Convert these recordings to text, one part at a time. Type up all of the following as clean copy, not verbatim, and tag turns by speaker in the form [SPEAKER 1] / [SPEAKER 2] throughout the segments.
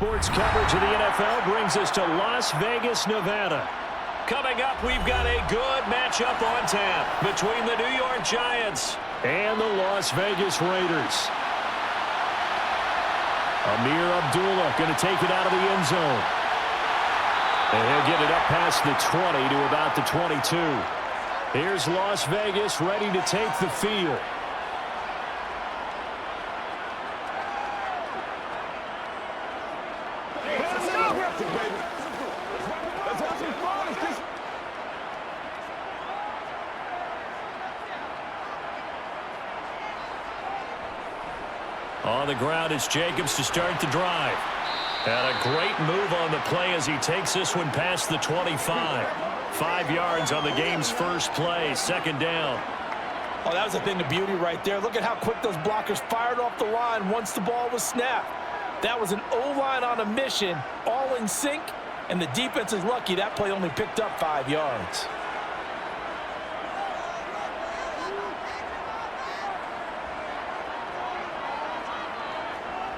[SPEAKER 1] Sports coverage of the NFL brings us to Las Vegas, Nevada. Coming up, we've got a good matchup on tap between the New York Giants and the Las Vegas Raiders. Amir Abdullah going to take it out of the end zone. And he'll get it up past the 20 to about the 22. Here's Las Vegas ready to take the field. On the ground, it's Jacobs to start the drive. And a great move on the play as he takes this one past the 25. 5 yards on the game's first play, second down.
[SPEAKER 2] Oh, that was a thing of beauty right there. Look at how quick those blockers fired off the line once the ball was snapped. That was an O-line on a mission, all in sync, and the defense is lucky that play only picked up 5 yards.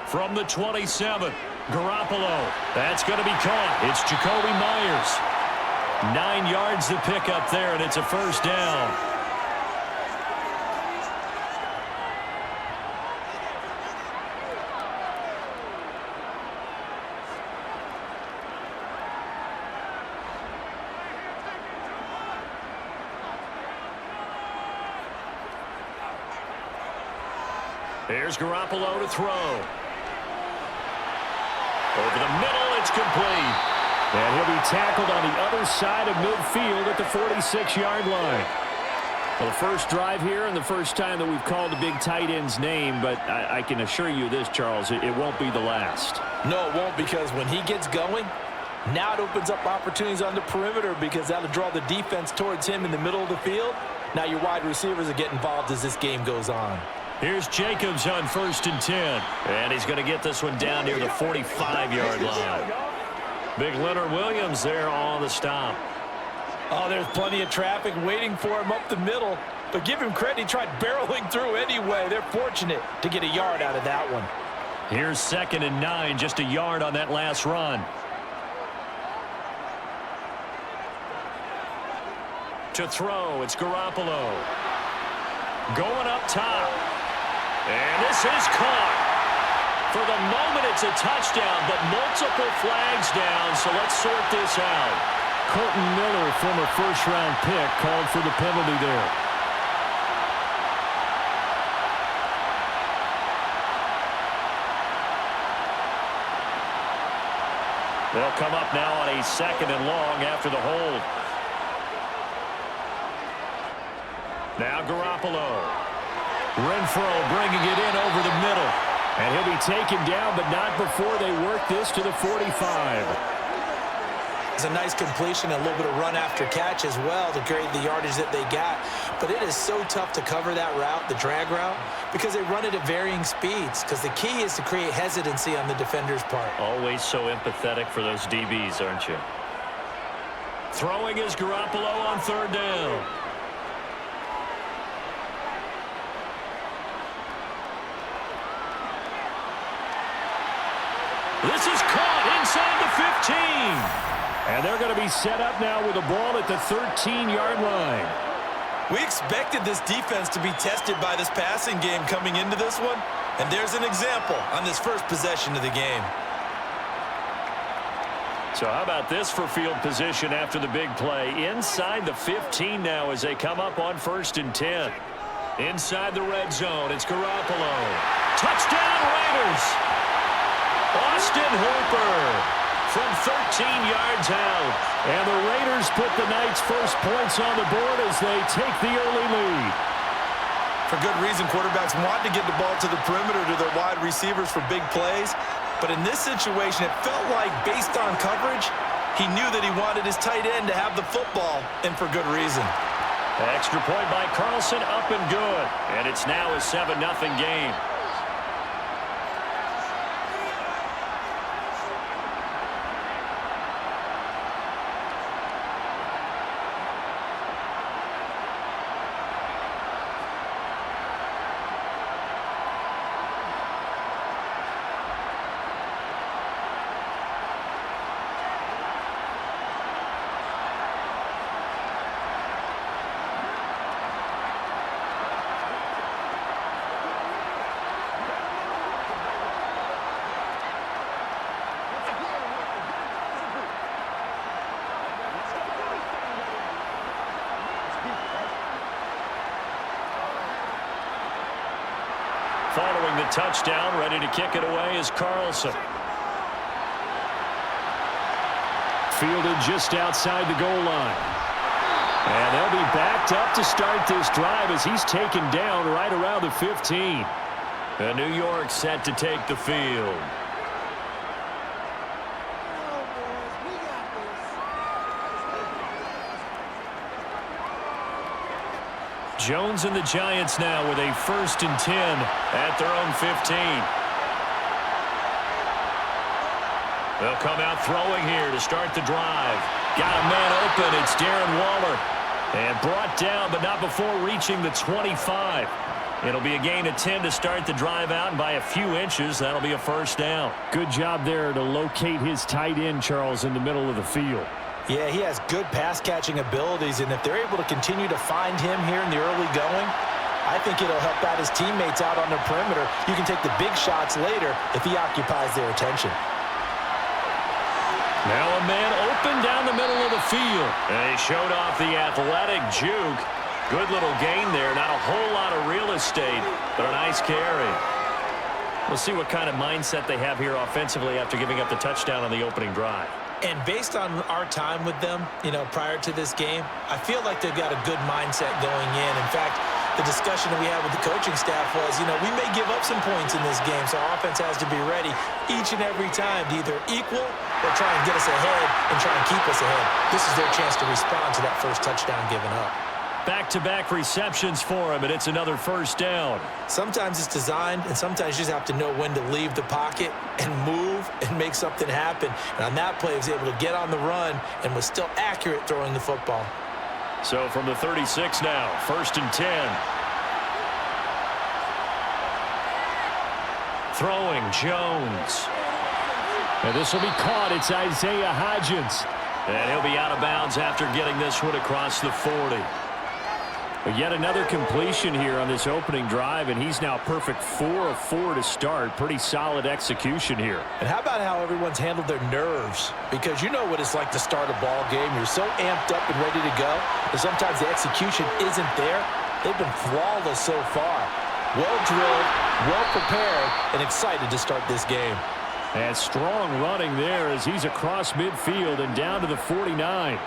[SPEAKER 1] From the 27, Garoppolo. That's going to be caught. It's Jacoby Myers. 9 yards to pick up there, and it's a first down. Here's Garoppolo to throw. Over the middle, it's complete. And he'll be tackled on the other side of midfield at the 46-yard line. Well, the first drive here and the first time that we've called the big tight end's name, but I can assure you this, Charles, it won't be the last.
[SPEAKER 2] No, it won't, because when he gets going, now it opens up opportunities on the perimeter because that'll draw the defense towards him in the middle of the field. Now your wide receivers will get involved as this game goes on.
[SPEAKER 1] Here's Jacobs on 1st and 10. And he's going to get this one down near the 45-yard line. Big Leonard Williams there on the stop.
[SPEAKER 2] Oh, there's plenty of traffic waiting for him up the middle. But give him credit, he tried barreling through anyway. They're fortunate to get a yard out of that one.
[SPEAKER 1] Here's 2nd and 9, just a yard on that last run. To throw, it's Garoppolo. Going up top. And this is caught. For the moment, it's a touchdown, but multiple flags down, so let's sort this out. Colton Miller, former first-round pick, called for the penalty there. They'll come up now on a 2nd and long after the hold. Now Garoppolo. Renfro bringing it in over the middle. And he'll be taken down, but not before they work this to the 45.
[SPEAKER 2] It's a nice completion, a little bit of run after catch as well to create the yardage that they got. But it is so tough to cover that route, the drag route, because they run it at varying speeds. Because the key is to create hesitancy on the defender's part.
[SPEAKER 1] Always so empathetic for those DBs, aren't you? Throwing is Garoppolo on 3rd down. This is caught inside the 15. And they're going to be set up now with the ball at the 13-yard line.
[SPEAKER 2] We expected this defense to be tested by this passing game coming into this one. And there's an example on this first possession of the game.
[SPEAKER 1] So how about this for field position after the big play? Inside the 15 now as they come up on 1st and 10. Inside the red zone, it's Garoppolo. Touchdown Raiders! Austin Hooper from 13 yards out. And the Raiders put the night's first points on the board as they take the early lead.
[SPEAKER 2] For good reason, quarterbacks want to get the ball to the perimeter to their wide receivers for big plays. But in this situation, it felt like, based on coverage, he knew that he wanted his tight end to have the football, and for good reason.
[SPEAKER 1] Extra point by Carlson, up and good. And it's now a 7-0 game. following the touchdown. Ready to kick it away is Carlson. Fielded just outside the goal line. And they'll be backed up to start this drive as he's taken down right around the 15. And New York set to take the field. Jones and the Giants now with a 1st and 10 at their own 15. They'll come out throwing here to start the drive. Got a man open. It's Darren Waller. And brought down, but not before reaching the 25. It'll be a gain of 10 to start the drive out, and by a few inches, that'll be a 1st down.
[SPEAKER 3] Good job there to locate his tight end, Charles, in the middle of the field.
[SPEAKER 2] Yeah, he has good pass-catching abilities, and if they're able to continue to find him here in the early going, I think it'll help out his teammates out on the perimeter. You can take the big shots later if he occupies their attention.
[SPEAKER 1] Now a man open down the middle of the field. And he showed off the athletic juke. Good little gain there. Not a whole lot of real estate, but a nice carry. We'll see what kind of mindset they have here offensively after giving up the touchdown on the opening drive.
[SPEAKER 2] And based on our time with them, prior to this game, I feel like they've got a good mindset going in. In fact, the discussion that we had with the coaching staff was, we may give up some points in this game, so our offense has to be ready each and every time to either equal or try and get us ahead and try and keep us ahead. This is their chance to respond to that first touchdown given up.
[SPEAKER 1] Back-to-back receptions for him, and it's another 1st down.
[SPEAKER 2] Sometimes it's designed, and sometimes you just have to know when to leave the pocket and move and make something happen. And on that play, he was able to get on the run and was still accurate throwing the football.
[SPEAKER 1] So from the 36 now, 1st and 10. Throwing, Jones.
[SPEAKER 3] And this will be caught. It's Isaiah Hodgins.
[SPEAKER 1] And he'll be out of bounds after getting this one across the 40.
[SPEAKER 3] But yet another completion here on this opening drive, and he's now perfect 4 of 4 to start. Pretty solid execution here.
[SPEAKER 2] And how about how everyone's handled their nerves? Because you know what it's like to start a ball game. You're so amped up and ready to go, and sometimes the execution isn't there. They've been flawless so far. Well drilled, well prepared, and excited to start this game.
[SPEAKER 3] And strong running there as he's across midfield and down to the 49.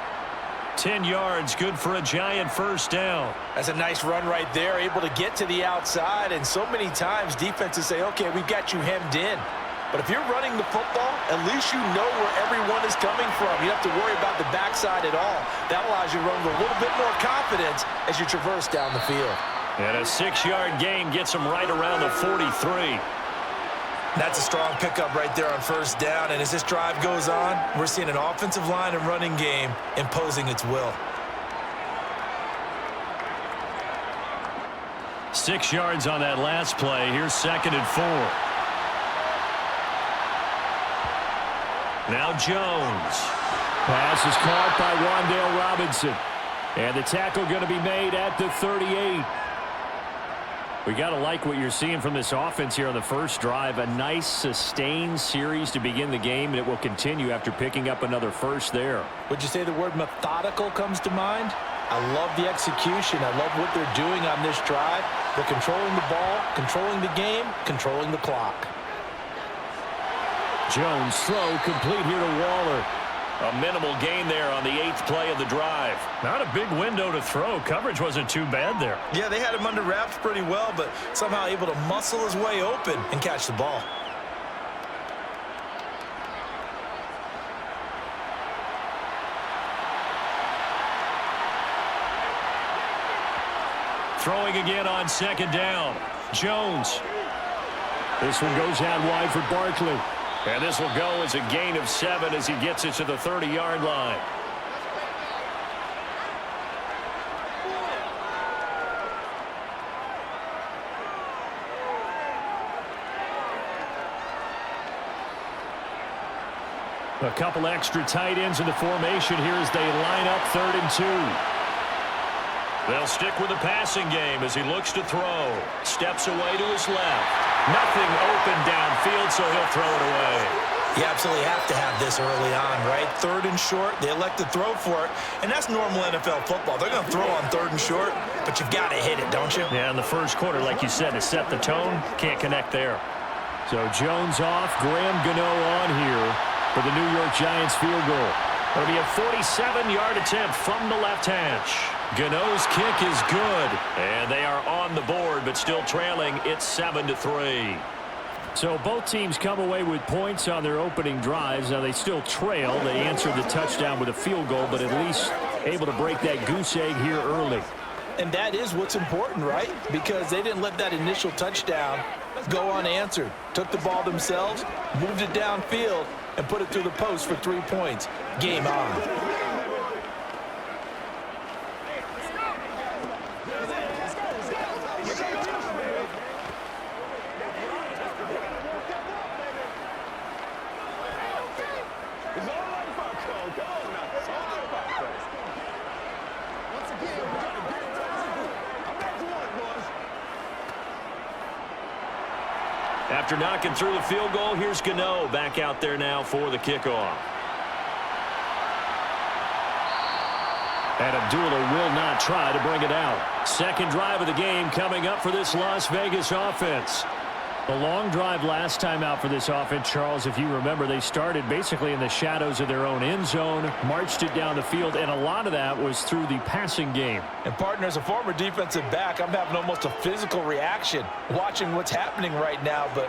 [SPEAKER 1] 10 yards, good for a Giant 1st down.
[SPEAKER 2] That's a nice run right there, able to get to the outside. And so many times defenses say, okay, we've got you hemmed in. But if you're running the football, at least you know where everyone is coming from. You don't have to worry about the backside at all. That allows you to run with a little bit more confidence as you traverse down the field.
[SPEAKER 1] And a 6-yard gain gets him right around the 43.
[SPEAKER 2] That's a strong pickup right there on 1st down. And as this drive goes on, we're seeing an offensive line and running game imposing its will.
[SPEAKER 1] 6 yards on that last play. Here's 2nd and 4. Now Jones.
[SPEAKER 3] Pass is caught by Wan'Dale Robinson. And the tackle going to be made at the 38. We got to like what you're seeing from this offense here on the first drive. A nice sustained series to begin the game, and it will continue after picking up another first there.
[SPEAKER 2] Would you say the word methodical comes to mind? I love the execution. I love what they're doing on this drive. They're controlling the ball, controlling the game, controlling the clock.
[SPEAKER 3] Jones throw complete here to Waller.
[SPEAKER 1] A minimal gain there on the 8th play of the drive. Not a big window to throw. Coverage wasn't too bad there.
[SPEAKER 2] Yeah, they had him under wraps pretty well, but somehow able to muscle his way open and catch the ball.
[SPEAKER 1] Throwing again on 2nd down. Jones.
[SPEAKER 3] This one goes out wide for Barkley.
[SPEAKER 1] And this will go as a gain of 7 as he gets it to the 30-yard line.
[SPEAKER 3] A couple extra tight ends in the formation here as they line up 3rd and 2.
[SPEAKER 1] They'll stick with the passing game as he looks to throw. Steps away to his left. Nothing open downfield, so he'll throw it away.
[SPEAKER 2] You absolutely have to have this early on, right? 3rd and short, they elect to throw for it, and that's normal NFL football. They're going to throw on 3rd and short, but you've got to hit it, don't you?
[SPEAKER 3] Yeah, in the first quarter, like you said, to set the tone, can't connect there. So Jones off, Graham Gano on here for the New York Giants field goal. It'll be a 47-yard attempt from the left hash. Gano's kick is good, and they are on the board, but still trailing. It's 7-3. So both teams come away with points on their opening drives. Now they still trail. They answered the touchdown with a field goal, but at least able to break that goose egg here early.
[SPEAKER 2] And that is what's important, right? Because they didn't let that initial touchdown go unanswered. Took the ball themselves, moved it downfield, and put it through the post for 3 points. Game on.
[SPEAKER 1] After knocking through the field goal, here's Gano back out there now for the kickoff.
[SPEAKER 3] And Abdullah will not try to bring it out. Second drive of the game coming up for this Las Vegas offense. The long drive last time out for this offense, Charles, if you remember, they started basically in the shadows of their own end zone, marched it down the field, and a lot of that was through the passing game.
[SPEAKER 2] And partner, as a former defensive back, I'm having almost a physical reaction watching what's happening right now. But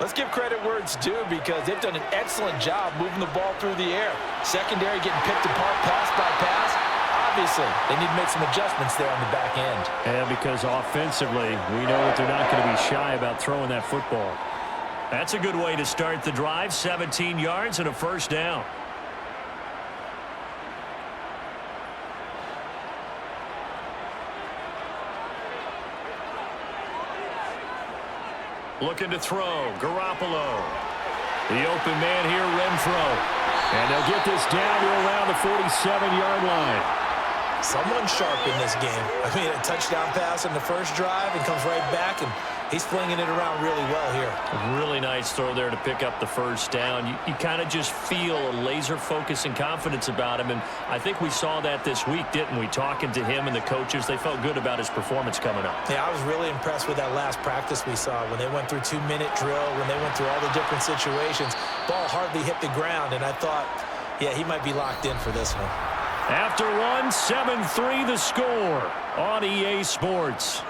[SPEAKER 2] let's give credit where it's due, because they've done an excellent job moving the ball through the air. Secondary getting picked apart pass by pass. Obviously, they need to make some adjustments there on the back end.
[SPEAKER 3] And because offensively, we know that they're not going to be shy about throwing that football.
[SPEAKER 1] That's a good way to start the drive. 17 yards and a first down. Looking to throw. Garoppolo.
[SPEAKER 3] The open man here, Renfro. And they'll get this down to around the 47-yard line.
[SPEAKER 2] Someone sharp in this game. I mean, a touchdown pass in the first drive and comes right back, and he's flinging it around really well here.
[SPEAKER 1] A really nice throw there to pick up the first down. You kind of just feel a laser focus and confidence about him, and I think we saw that this week, didn't we? Talking to him and the coaches, they felt good about his performance coming up.
[SPEAKER 2] Yeah, I was really impressed with that last practice we saw when they went through 2-minute drill, when they went through all the different situations. Ball hardly hit the ground, and I thought, yeah, he might be locked in for this one.
[SPEAKER 3] After one, 7-3 the score on EA Sports.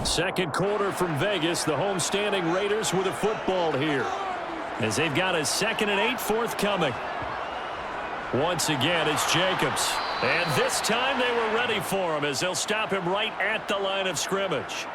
[SPEAKER 3] Second quarter from Vegas, the homestanding Raiders with a football here, as they've got a 2nd and 8 forthcoming. Once again, it's Jacobs. And this time they were ready for him, as they'll stop him right at the line of scrimmage.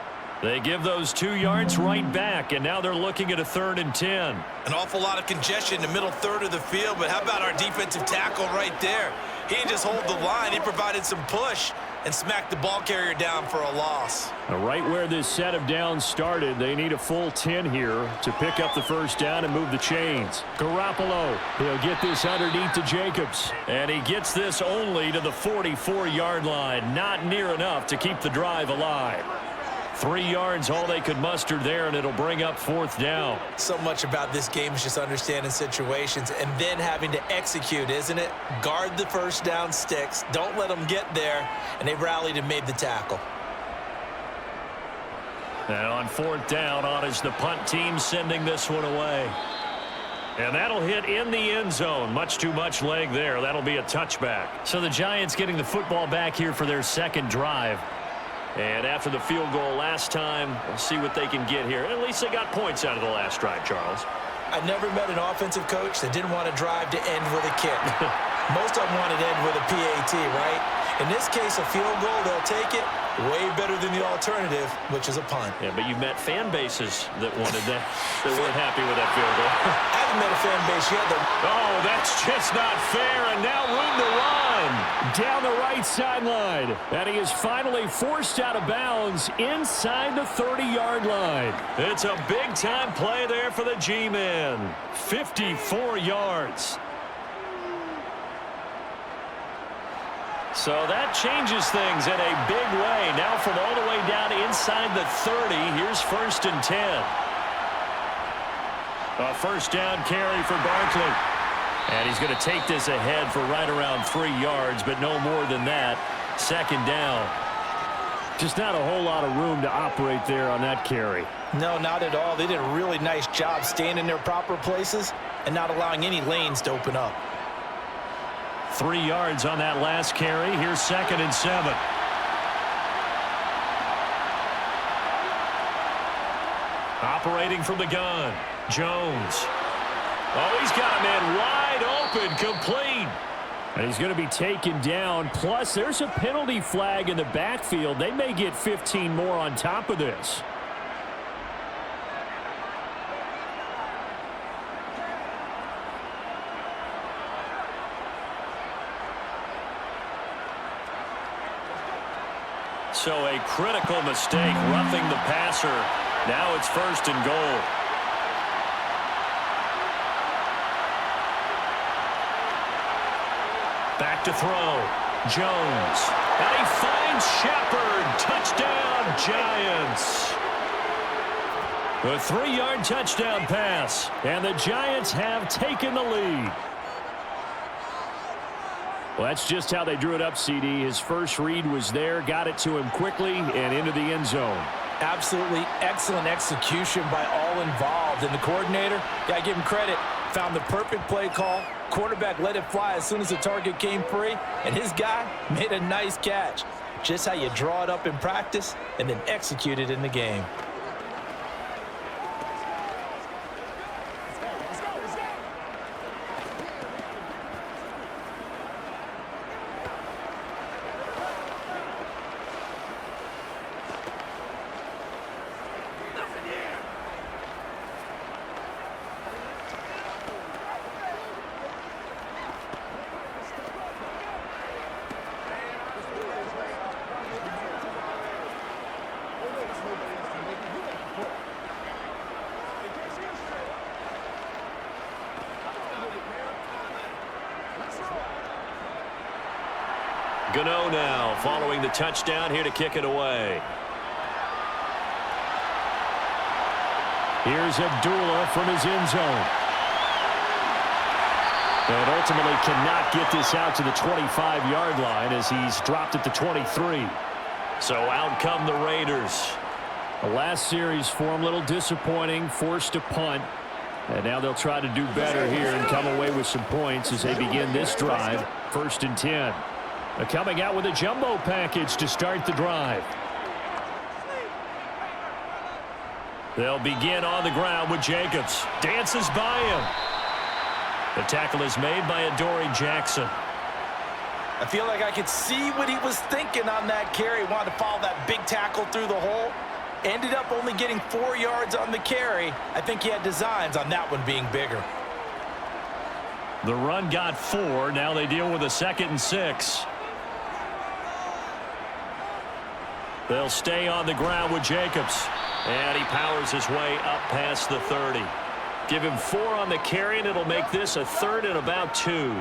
[SPEAKER 3] They give those 2 yards right back, and now they're looking at a 3rd and 10.
[SPEAKER 2] An awful lot of congestion in the middle third of the field, but how about our defensive tackle right there? He didn't just hold the line, he provided some push and smacked the ball carrier down for a loss.
[SPEAKER 3] Now, right where this set of downs started, they need a full 10 here to pick up the first down and move the chains. Garoppolo, he'll get this underneath to Jacobs.
[SPEAKER 1] And he gets this only to the 44-yard line. Not near enough to keep the drive alive. 3 yards, all they could muster there, and it'll bring up 4th down.
[SPEAKER 2] So much about this game is just understanding situations and then having to execute, isn't it? Guard the first down sticks. Don't let them get there. And they rallied and made the tackle.
[SPEAKER 1] And on 4th down, on is the punt team sending this one away. And that'll hit in the end zone. Much too much leg there. That'll be a touchback. So the Giants getting the football back here for their second drive. And after the field goal last time, we'll see what they can get here. At least they got points out of the last drive, Charles.
[SPEAKER 2] I've never met an offensive coach that didn't want to drive to end with a kick. Most of them wanted to end with a PAT, right? In this case, a field goal, they'll take it. Way better than the alternative, which is a punt.
[SPEAKER 1] Yeah, but you've met fan bases that wanted that, that weren't happy with that field goal.
[SPEAKER 2] I haven't met a fan base yet that...
[SPEAKER 1] Oh, that's just not fair, and now room to run.
[SPEAKER 3] Down the right sideline. And he is finally forced out of bounds inside the 30-yard line.
[SPEAKER 1] It's a big-time play there for the G-men. 54 yards. So that changes things in a big way. Now from all the way down inside the 30, here's 1st and 10. A first down carry for Barkley. And he's going to take this ahead for right around 3 yards, but no more than that. Second down.
[SPEAKER 3] Just not a whole lot of room to operate there on that carry.
[SPEAKER 2] No, not at all. They did a really nice job staying in their proper places and not allowing any lanes to open up.
[SPEAKER 1] 3 yards on that last carry. Here's 2nd and 7. Operating from the gun. Jones. Oh, he's got a man wide open, complete.
[SPEAKER 3] And he's going to be taken down. Plus, there's a penalty flag in the backfield. They may get 15 more on top of this.
[SPEAKER 1] So a critical mistake, roughing the passer. Now it's 1st and goal. Back to throw. Jones. And he finds Shepard. Touchdown, Giants. A 3-yard touchdown pass.
[SPEAKER 3] And the Giants have taken the lead. Well, that's just how they drew it up, CD. His first read was there, got it to him quickly, and into the end zone.
[SPEAKER 2] Absolutely excellent execution by all involved. And the coordinator, got to give him credit, found the perfect play call. Quarterback let it fly as soon as the target came free, and his guy made a nice catch. Just how you draw it up in practice and then execute it in the game.
[SPEAKER 1] Gano now following the touchdown here to kick it away.
[SPEAKER 3] Here's Abdullah from his end zone. And ultimately cannot get this out to the 25-yard line as he's dropped at the 23.
[SPEAKER 1] So out come the Raiders.
[SPEAKER 3] The last series for him, a little disappointing, forced to punt. And now they'll try to do better here and come away with some points as they begin this drive. 1st and 10. They're coming out with a jumbo package to start the drive.
[SPEAKER 1] They'll begin on the ground with Jacobs. Dances by him. The tackle is made by Adoree Jackson.
[SPEAKER 2] I feel like I could see what he was thinking on that carry. Wanted to follow that big tackle through the hole. Ended up only getting 4 yards on the carry. I think he had designs on that one being bigger.
[SPEAKER 1] The run got 4. Now they deal with a 2nd and 6. They'll stay on the ground with Jacobs. And he powers his way up past the 30. Give him 4 on the carry, and it'll make this a 3rd and about 2.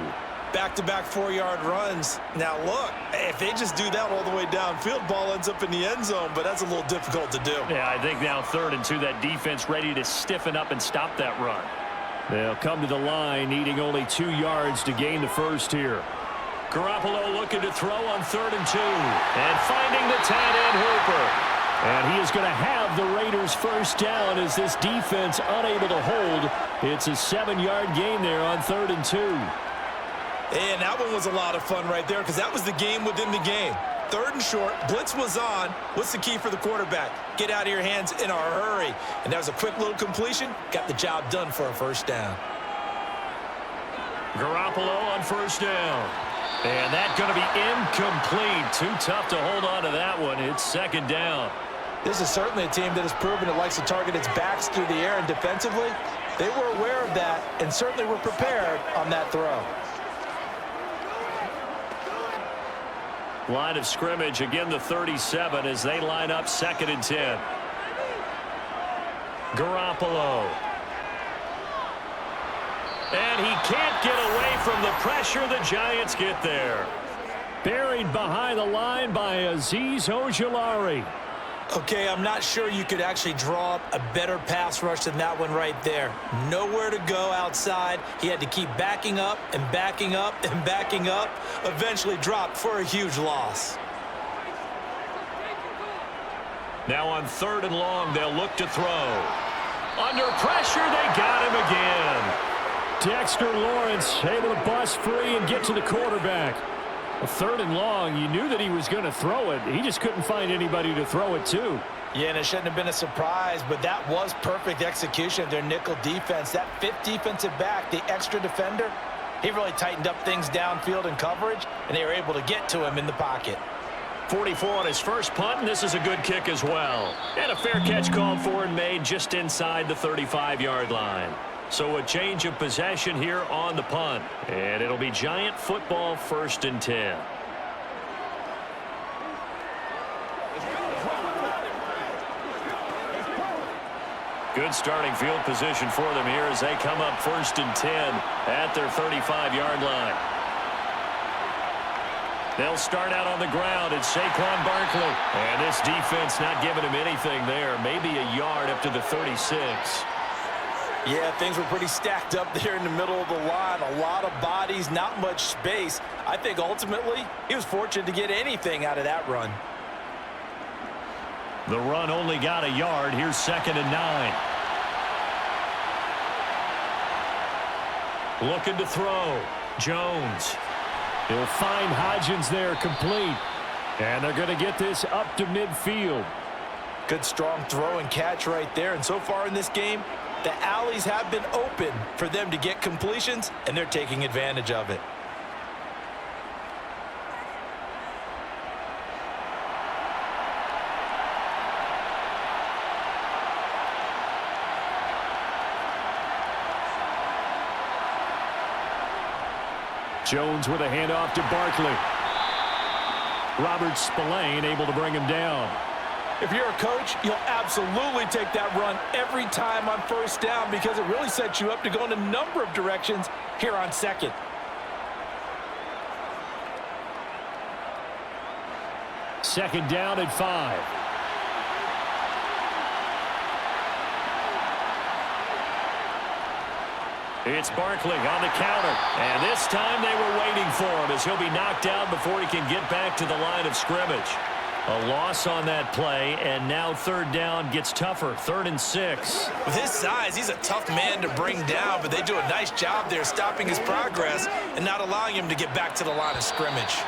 [SPEAKER 2] Back-to-back 4-yard runs. Now, look, if they just do that all the way downfield, ball ends up in the end zone, but that's a little difficult to do.
[SPEAKER 1] Yeah, I think now 3rd and 2, that defense ready to stiffen up and stop that run.
[SPEAKER 3] They'll come to the line, needing only 2 yards to gain the first here.
[SPEAKER 1] Garoppolo looking to throw on 3rd and 2. And finding the tight end Hooper.
[SPEAKER 3] And he is going to have the Raiders first down as this defense unable to hold. It's a 7-yard gain there on 3rd and 2.
[SPEAKER 2] And that one was a lot of fun right there because that was the game within the game. 3rd and short, blitz was on. What's the key for the quarterback? Get out of your hands in a hurry. And that was a quick little completion. Got the job done for a first down.
[SPEAKER 1] Garoppolo on 1st down. And that's going to be incomplete. Too tough to hold on to that one. It's 2nd down.
[SPEAKER 2] This is certainly a team that has proven it likes to target its backs through the air, and defensively, they were aware of that and certainly were prepared on that throw.
[SPEAKER 1] Line of scrimmage, again the 37 as they line up 2nd and 10. Garoppolo. And he can't get away from the pressure. The Giants get there.
[SPEAKER 3] Buried behind the line by Azeez Ojulari.
[SPEAKER 2] Okay, I'm not sure you could actually draw up a better pass rush than that one right there. Nowhere to go outside. He had to keep backing up and backing up and backing up. Eventually dropped for a huge loss.
[SPEAKER 1] Now on 3rd and long, they'll look to throw. Under pressure, they got him again.
[SPEAKER 3] Dexter Lawrence able to bust free and get to the quarterback. A 3rd and long, you knew that he was going to throw it. He just couldn't find anybody to throw it to.
[SPEAKER 2] Yeah, and it shouldn't have been a surprise, but that was perfect execution of their nickel defense. That 5th defensive back, the extra defender, he really tightened up things downfield in coverage, and they were able to get to him in the pocket.
[SPEAKER 1] 44 on his first punt, and this is a good kick as well. And a fair catch called for and made just inside the 35-yard line. So a change of possession here on the punt. And it'll be Giant football 1st and 10. Good starting field position for them here as they come up 1st and 10 at their 35-yard line. They'll start out on the ground. It's Saquon Barkley. And this defense not giving him anything there. Maybe a yard up to the 36.
[SPEAKER 2] Yeah, things were pretty stacked up there in the middle of the line. A lot of bodies, not much space. I think ultimately he was fortunate to get anything out of that run.
[SPEAKER 1] The run only got a yard. Here's 2nd and 9. Looking to throw. Jones.
[SPEAKER 3] He'll find Hodgins there complete. And they're going to get this up to midfield.
[SPEAKER 2] Good strong throw and catch right there. And so far in this game, the alleys have been open for them to get completions, and they're taking advantage of it.
[SPEAKER 3] Jones with a handoff to Barkley. Robert Spillane able to bring him down.
[SPEAKER 2] If you're a coach, you'll absolutely take that run every time on 1st down because it really sets you up to go in a number of directions here on 2nd.
[SPEAKER 3] Second down at 5.
[SPEAKER 1] It's Barkley on the counter. And this time they were waiting for him as he'll be knocked out before he can get back to the line of scrimmage. A loss on that play, and now 3rd down gets tougher. 3rd and 6.
[SPEAKER 2] With his size, he's a tough man to bring down, but they do a nice job there stopping his progress and not allowing him to get back to the line of scrimmage.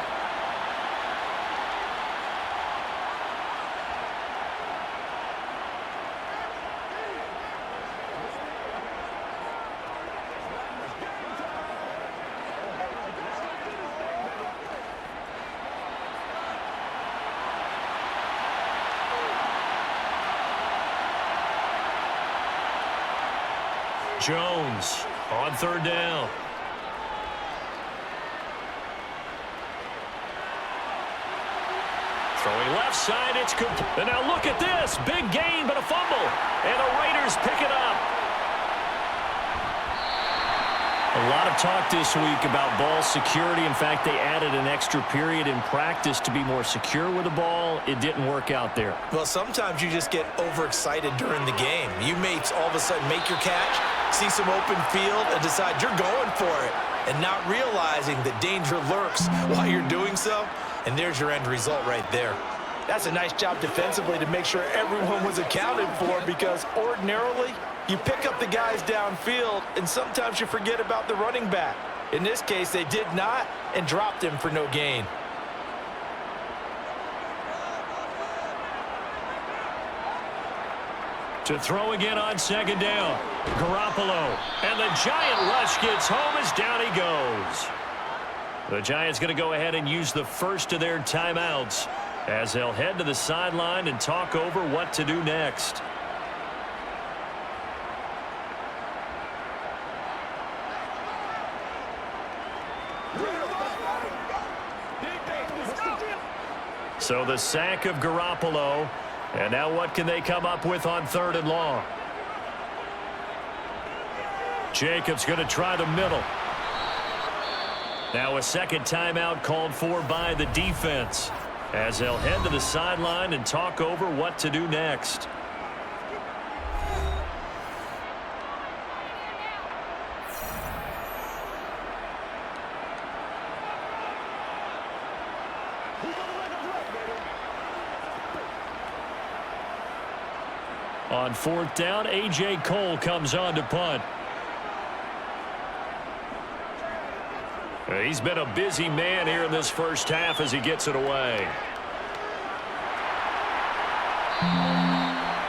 [SPEAKER 1] Jones on 3rd down. Throwing left side, it's complete. And now look at this. Big gain, but a fumble. And the Raiders pick it up. A lot of talk this week about ball security. In fact, they added an extra period in practice to be more secure with the ball. It didn't work out there.
[SPEAKER 2] Well, sometimes you just get overexcited during the game. You may all of a sudden make your catch, see some open field, and decide you're going for it, and not realizing that danger lurks while you're doing so. And there's your end result right there. That's a nice job defensively to make sure everyone was accounted for, because ordinarily you pick up the guys downfield, and sometimes you forget about the running back. In this case, they did not and dropped him for no gain.
[SPEAKER 1] To throw again on 2nd down. Garoppolo. And the Giant rush gets home as down he goes. The Giants going to go ahead and use the first of their timeouts as they'll head to the sideline and talk over what to do next. So the sack of Garoppolo. And now what can they come up with on 3rd and long? Jacobs going to try the middle. Now a second timeout called for by the defense. as they'll head to the sideline and talk over what to do next. On 4th down, A.J. Cole comes on to punt. He's been a busy man here in this first half as he gets it away.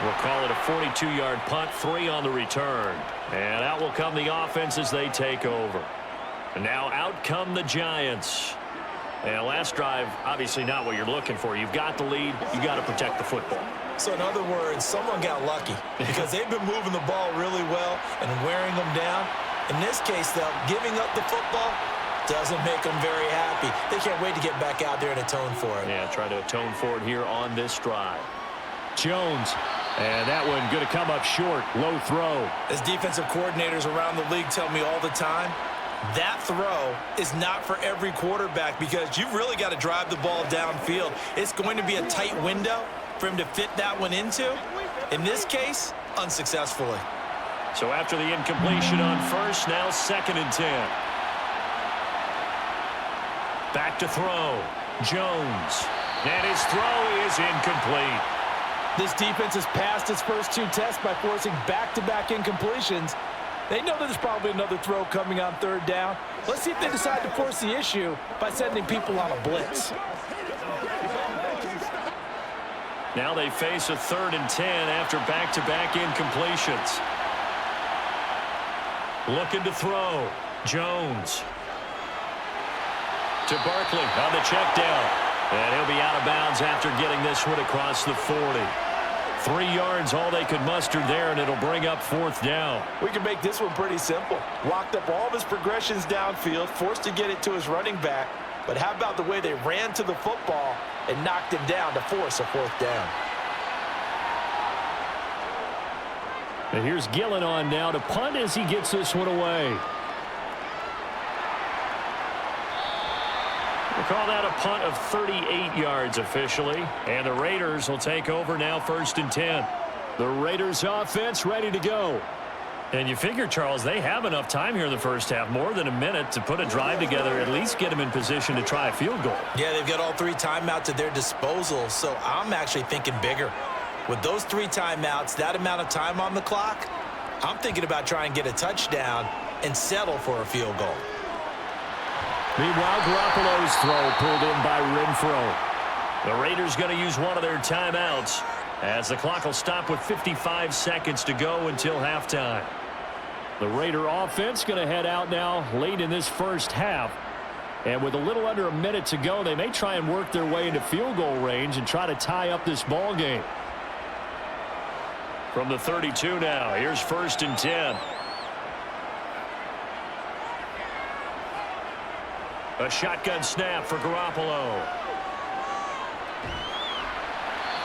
[SPEAKER 1] We'll call it a 42-yard punt, 3 on the return. And out will come the offense as they take over. And now out come the Giants. And last drive, obviously not what you're looking for. You've got the lead. You've got to protect the football.
[SPEAKER 2] So in other words, someone got lucky because they've been moving the ball really well and wearing them down. In this case, though, giving up the football doesn't make them very happy. They can't wait to get back out there and atone for it.
[SPEAKER 1] Yeah, try to atone for it here on this drive. Jones, and that one going to come up short. Low throw.
[SPEAKER 2] As defensive coordinators around the league tell me all the time, that throw is not for every quarterback because you've really got to drive the ball downfield. It's going to be a tight window for him to fit that one into. In this case, unsuccessfully.
[SPEAKER 1] So after the incompletion on first, now 2nd and 10. Back to throw. Jones. And his throw is incomplete.
[SPEAKER 4] This defense has passed its first 2 tests by forcing back-to-back incompletions. They know that there's probably another throw coming on 3rd down. Let's see if they decide to force the issue by sending people on a blitz.
[SPEAKER 1] Now they face a 3rd and 10 after back-to-back incompletions. Looking to throw. Jones. To Barkley on the check down. And he'll be out of bounds after getting this one across the 40. 3 yards, all they could muster there, and it'll bring up 4th down.
[SPEAKER 4] We can make this one pretty simple. Locked up all of his progressions downfield, forced to get it to his running back. But how about the way they ran to the football and knocked him down to force a 4th down?
[SPEAKER 3] And here's Gillen on now to punt as he gets this one away. We'll call that a punt of 38 yards officially. And the Raiders will take over now 1st and 10. The Raiders offense ready to go. And you figure, Charles, they have enough time here in the first half, more than a minute, to put a drive together, at least get them in position to try a field goal.
[SPEAKER 2] Yeah, they've got all 3 timeouts at their disposal, so I'm actually thinking bigger. With those 3 timeouts, that amount of time on the clock, I'm thinking about trying to get a touchdown and settle for a field goal.
[SPEAKER 3] Meanwhile, Garoppolo's throw pulled in by Renfro.
[SPEAKER 1] The Raiders going to use one of their timeouts as the clock will stop with 55 seconds to go until halftime.
[SPEAKER 3] The Raider offense going to head out now late in this first half. And with a little under a minute to go, they may try and work their way into field goal range and try to tie up this ball game.
[SPEAKER 1] From the 32 now, here's 1st and 10. A shotgun snap for Garoppolo.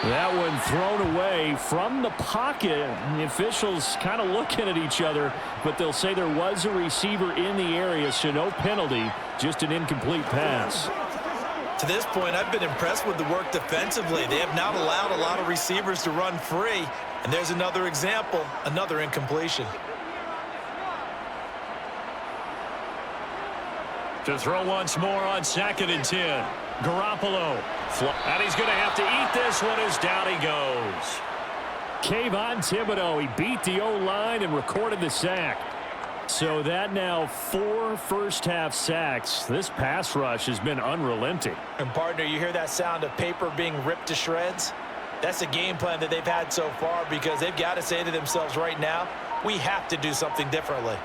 [SPEAKER 3] That one thrown away from the pocket. The officials kind of looking at each other, but they'll say there was a receiver in the area, so no penalty, just an incomplete pass.
[SPEAKER 2] To this point, I've been impressed with the work defensively. They have not allowed a lot of receivers to run free. And there's another example, another incompletion.
[SPEAKER 1] To throw once more on 2nd and 10. Garoppolo. And he's going to have to eat this one as down he goes.
[SPEAKER 3] Kayvon Thibodeau, he beat the O-line and recorded the sack. So that now 4 first-half sacks. This pass rush has been unrelenting.
[SPEAKER 4] And, partner, you hear that sound of paper being ripped to shreds? That's a game plan that they've had so far because they've got to say to themselves right now, we have to do something differently.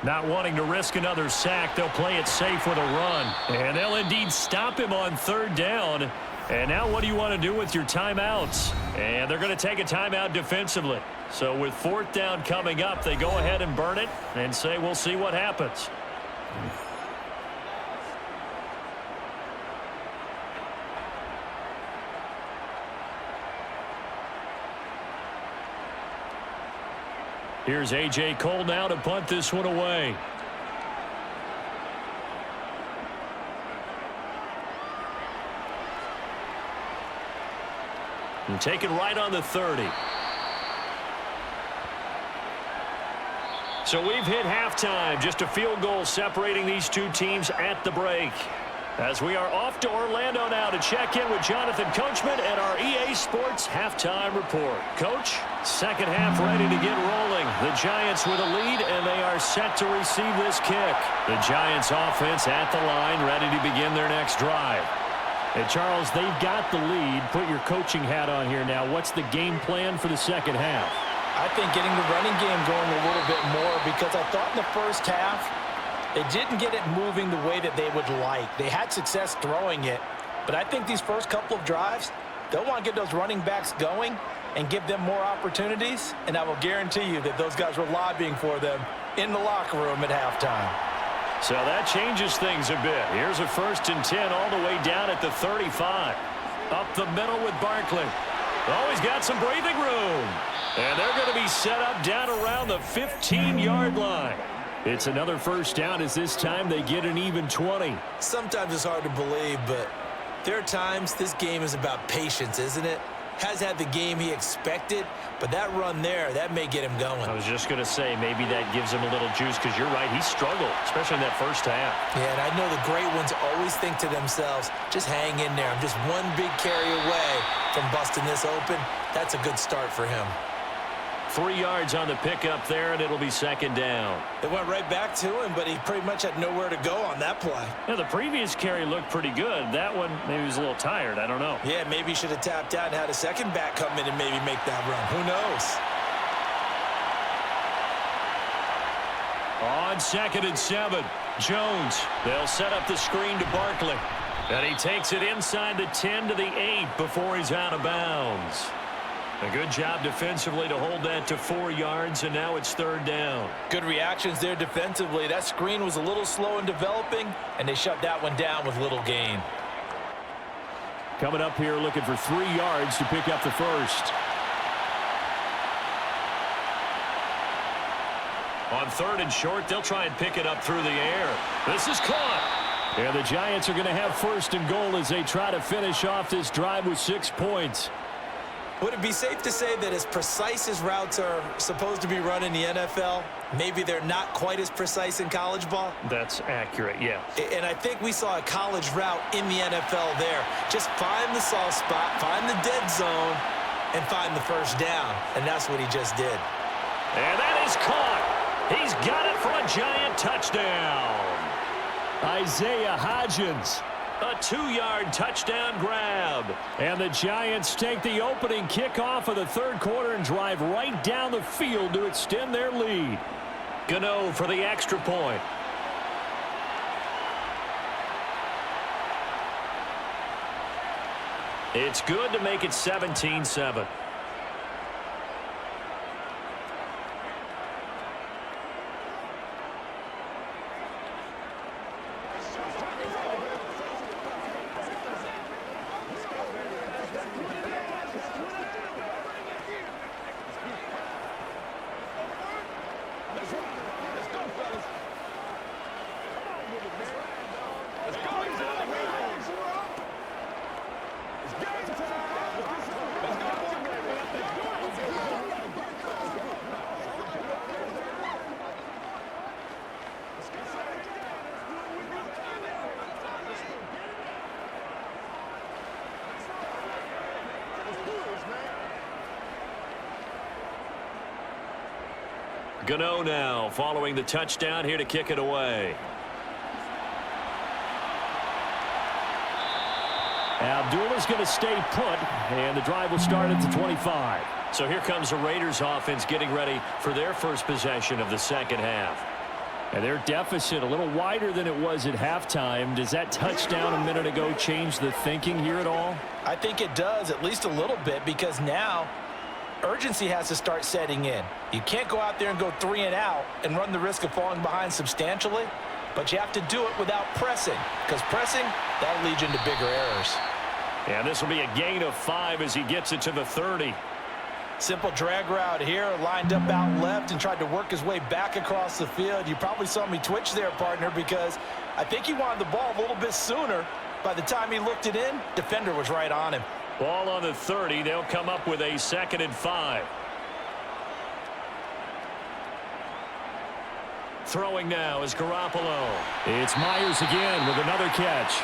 [SPEAKER 1] Not wanting to risk another sack, they'll play it safe with a run. And they'll indeed stop him on 3rd down. And now what do you want to do with your timeouts? And they're going to take a timeout defensively. So with 4th down coming up, they go ahead and burn it and say we'll see what happens. Here's A.J. Cole now to punt this one away. And taken right on the 30. So we've hit halftime. Just a field goal separating these two teams at the break. As we are off to Orlando now to check in with Jonathan Coachman and our EA Sports halftime report. Coach, second half ready to get rolling. The Giants with a lead, and they are set to receive this kick. The Giants offense at the line, ready to begin their next drive.
[SPEAKER 3] Hey, Charles, they've got the lead. Put your coaching hat on here now. What's the game plan for the second half?
[SPEAKER 4] I think getting the running game going a little bit more, because I thought in the first half, they didn't get it moving the way that they would like. They had success throwing it, but I think these first couple of drives, they'll want to get those running backs going and give them more opportunities, and I will guarantee you that those guys were lobbying for them in the locker room at halftime.
[SPEAKER 1] So that changes things a bit. Here's a 1st and 10 all the way down at the 35. Up the middle with Barkley. Oh, he's got some breathing room. And they're going to be set up down around the 15-yard line. It's another first down as this time they get an even 20.
[SPEAKER 2] Sometimes it's hard to believe, but there are times this game is about patience, isn't it? Has had the game he expected, but that run there, that may get him going.
[SPEAKER 1] I was just going to say, maybe that gives him a little juice, because you're right, he struggled, especially in that first half.
[SPEAKER 2] Yeah, and I know the great ones always think to themselves, just hang in there. I'm just one big carry away from busting this open. That's a good start for him.
[SPEAKER 1] 3 yards on the pickup there, and it'll be second down.
[SPEAKER 2] It went right back to him, but he pretty much had nowhere to go on that play.
[SPEAKER 1] Yeah, the previous carry looked pretty good. That one, maybe he was a little tired. I don't know.
[SPEAKER 2] Yeah, maybe he should have tapped out and had a second back come in and maybe make that run. Who knows?
[SPEAKER 1] On 2nd and 7, Jones. They'll set up the screen to Barkley. And he takes it inside the 10 to the 8 before he's out of bounds. A good job defensively to hold that to 4 yards, and now it's 3rd down.
[SPEAKER 4] Good reactions there defensively. That screen was a little slow in developing, and they shut that one down with little gain.
[SPEAKER 3] Coming up here looking for 3 yards to pick up the first.
[SPEAKER 1] On 3rd and short, they'll try and pick it up through the air. This is caught.
[SPEAKER 3] And the Giants are going to have 1st and goal as they try to finish off this drive with 6 points.
[SPEAKER 2] Would it be safe to say that as precise as routes are supposed to be run in the NFL, maybe they're not quite as precise in college ball?
[SPEAKER 1] That's accurate, yeah.
[SPEAKER 2] And I think we saw a college route in the NFL there. Just find the soft spot, find the dead zone, and find the first down. And that's what he just did.
[SPEAKER 1] And that is caught. He's got it for a Giant touchdown.
[SPEAKER 3] Isaiah Hodgins.
[SPEAKER 1] A 2-yard touchdown grab.
[SPEAKER 3] And the Giants take the opening kickoff of the 3rd quarter and drive right down the field to extend their lead.
[SPEAKER 1] Gano for the extra point. It's good to make it 17-7. Gano now following the touchdown here to kick it away.
[SPEAKER 3] Abdullah's going to stay put, and the drive will start at the 25.
[SPEAKER 1] So here comes the Raiders offense getting ready for their first possession of the second half.
[SPEAKER 3] And their deficit a little wider than it was at halftime. Does that touchdown a minute ago change the thinking here at all?
[SPEAKER 4] I think it does, at least a little bit, because now urgency has to start setting in. You can't go out there and go 3 and out and run the risk of falling behind substantially, but you have to do it without pressing, because pressing, that'll lead you into bigger errors.
[SPEAKER 1] And this will be a gain of 5 as he gets it to the 30.
[SPEAKER 4] Simple drag route here, lined up out left and tried to work his way back across the field. You probably saw me twitch there, partner, because I think he wanted the ball a little bit sooner. By the time he looked it in, defender was right on him.
[SPEAKER 1] Ball on the 30. They'll come up with a 2nd and 5. Throwing now is Garoppolo.
[SPEAKER 3] It's Myers again with another catch.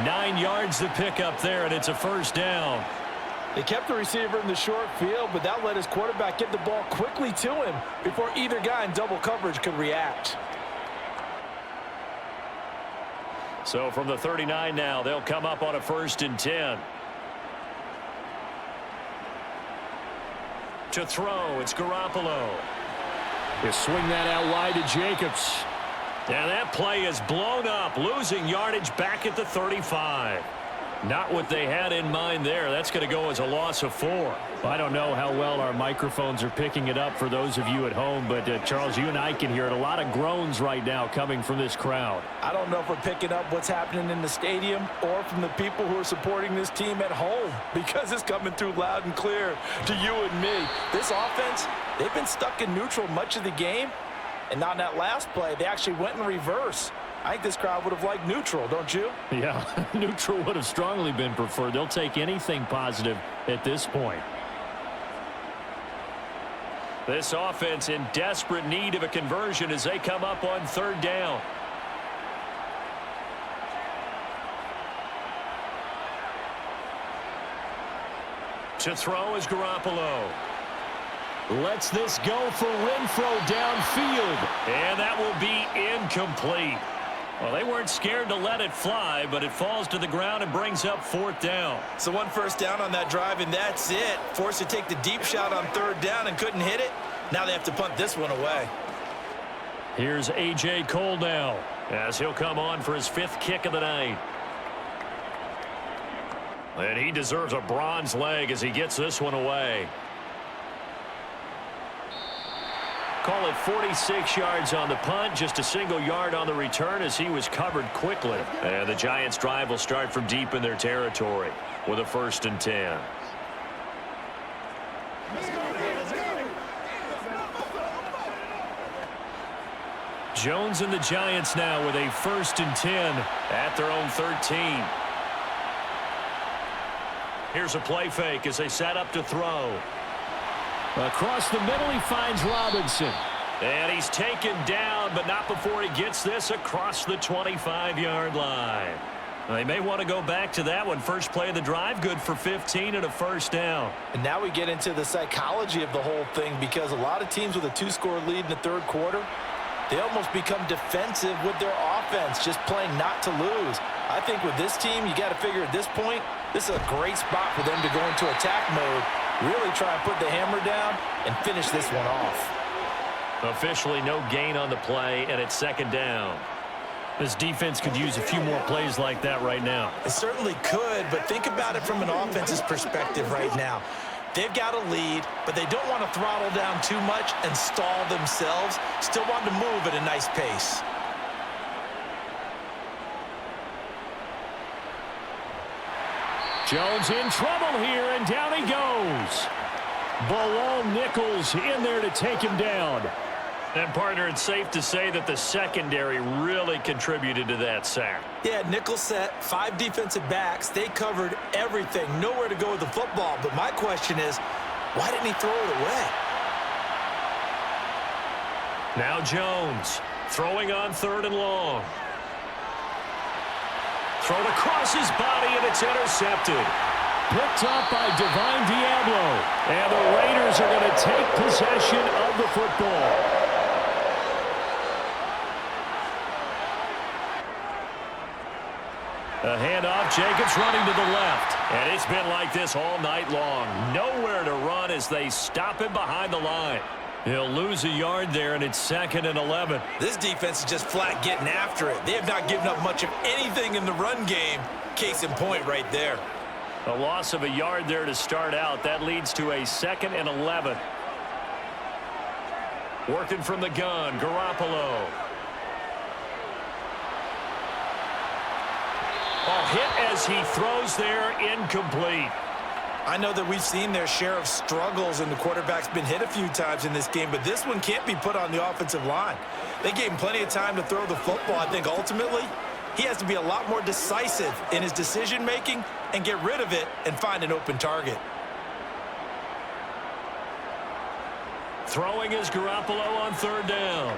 [SPEAKER 1] 9 yards to pick up there, and it's a 1st down.
[SPEAKER 4] They kept the receiver in the short field, but that let his quarterback get the ball quickly to him before either guy in double coverage could react.
[SPEAKER 1] So from the 39 now, they'll come up on a 1st and 10. To throw, it's Garoppolo.
[SPEAKER 3] He'll swing that out wide to Jacobs.
[SPEAKER 1] And that play is blown up, losing yardage back at the 35. Not what they had in mind there. That's going to go as a loss of 4.
[SPEAKER 3] I don't know how well our microphones are picking it up for those of you at home, but Charles, you and I can hear it. A lot of groans right now coming from this crowd.
[SPEAKER 4] I don't know if we're picking up what's happening in the stadium or from the people who are supporting this team at home, because it's coming through loud and clear to you and me. This offense, they've been stuck in neutral much of the game, and on that last play, they actually went in reverse. I think this crowd would have liked neutral, don't you?
[SPEAKER 3] Yeah, neutral would have strongly been preferred. They'll take anything positive at this point.
[SPEAKER 1] This offense in desperate need of a conversion as they come up on 3rd down. To throw is Garoppolo. Lets this go for Renfro downfield. And that will be incomplete. Well, they weren't scared to let it fly, but it falls to the ground and brings up 4th down.
[SPEAKER 2] So 1 first down on that drive, and that's it. Forced to take the deep shot on 3rd down and couldn't hit it. Now they have to punt this one away.
[SPEAKER 1] Here's A.J. Cole now, as he'll come on for his 5th kick of the night. And he deserves a bronze leg as he gets this one away. Call it 46 yards on the punt, just a single yard on the return as he was covered quickly. And the Giants' drive will start from deep in their territory with a 1st and 10. Jones and the Giants now with a 1st and 10 at their own 13. Here's a play fake as they set up to throw.
[SPEAKER 3] Across the middle, he finds Robinson.
[SPEAKER 1] And he's taken down, but not before he gets this across the 25-yard line. They may want to go back to that one. First play of the drive, good for 15 and a 1st down.
[SPEAKER 4] And now we get into the psychology of the whole thing, because a lot of teams with a 2-score lead in the 3rd quarter, they almost become defensive with their offense, just playing not to lose. I think with this team, you got to figure at this point, this is a great spot for them to go into attack mode, really try and put the hammer down and finish this one off.
[SPEAKER 1] Officially no gain on the play, and it's 2nd down.
[SPEAKER 3] This defense could use a few more plays like that right now.
[SPEAKER 2] It certainly could, but think about it from an offense's perspective right now. They've got a lead, but they don't want to throttle down too much and stall themselves. Still want to move at a nice pace.
[SPEAKER 3] Jones in trouble here, and down he goes. Below Nichols in there to take him down.
[SPEAKER 1] And, partner, it's safe to say that the secondary really contributed to that sack.
[SPEAKER 2] Yeah, nickel set, 5 defensive backs. They covered everything. Nowhere to go with the football. But my question is, why didn't he throw it away?
[SPEAKER 1] Now Jones throwing on 3rd and long. Thrown across his body, and it's intercepted.
[SPEAKER 3] Picked up by Divine Diablo.
[SPEAKER 1] And the Raiders are going to take possession of the football. A handoff, Jacobs running to the left. And it's been like this all night long. Nowhere to run as they stop him behind the line. He'll lose a yard there, and it's 2nd and 11.
[SPEAKER 2] This defense is just flat getting after it. They have not given up much of anything in the run game. Case in point right there.
[SPEAKER 1] A loss of a yard there to start out. That leads to a 2nd and 11. Working from the gun, Garoppolo. Hit as he throws there, incomplete.
[SPEAKER 2] I know that we've seen their share of struggles, and the quarterback's been hit a few times in this game, but this one can't be put on the offensive line. They gave him plenty of time to throw the football. I think ultimately he has to be a lot more decisive in his decision-making and get rid of it and find an open target.
[SPEAKER 1] Throwing is Garoppolo on third down.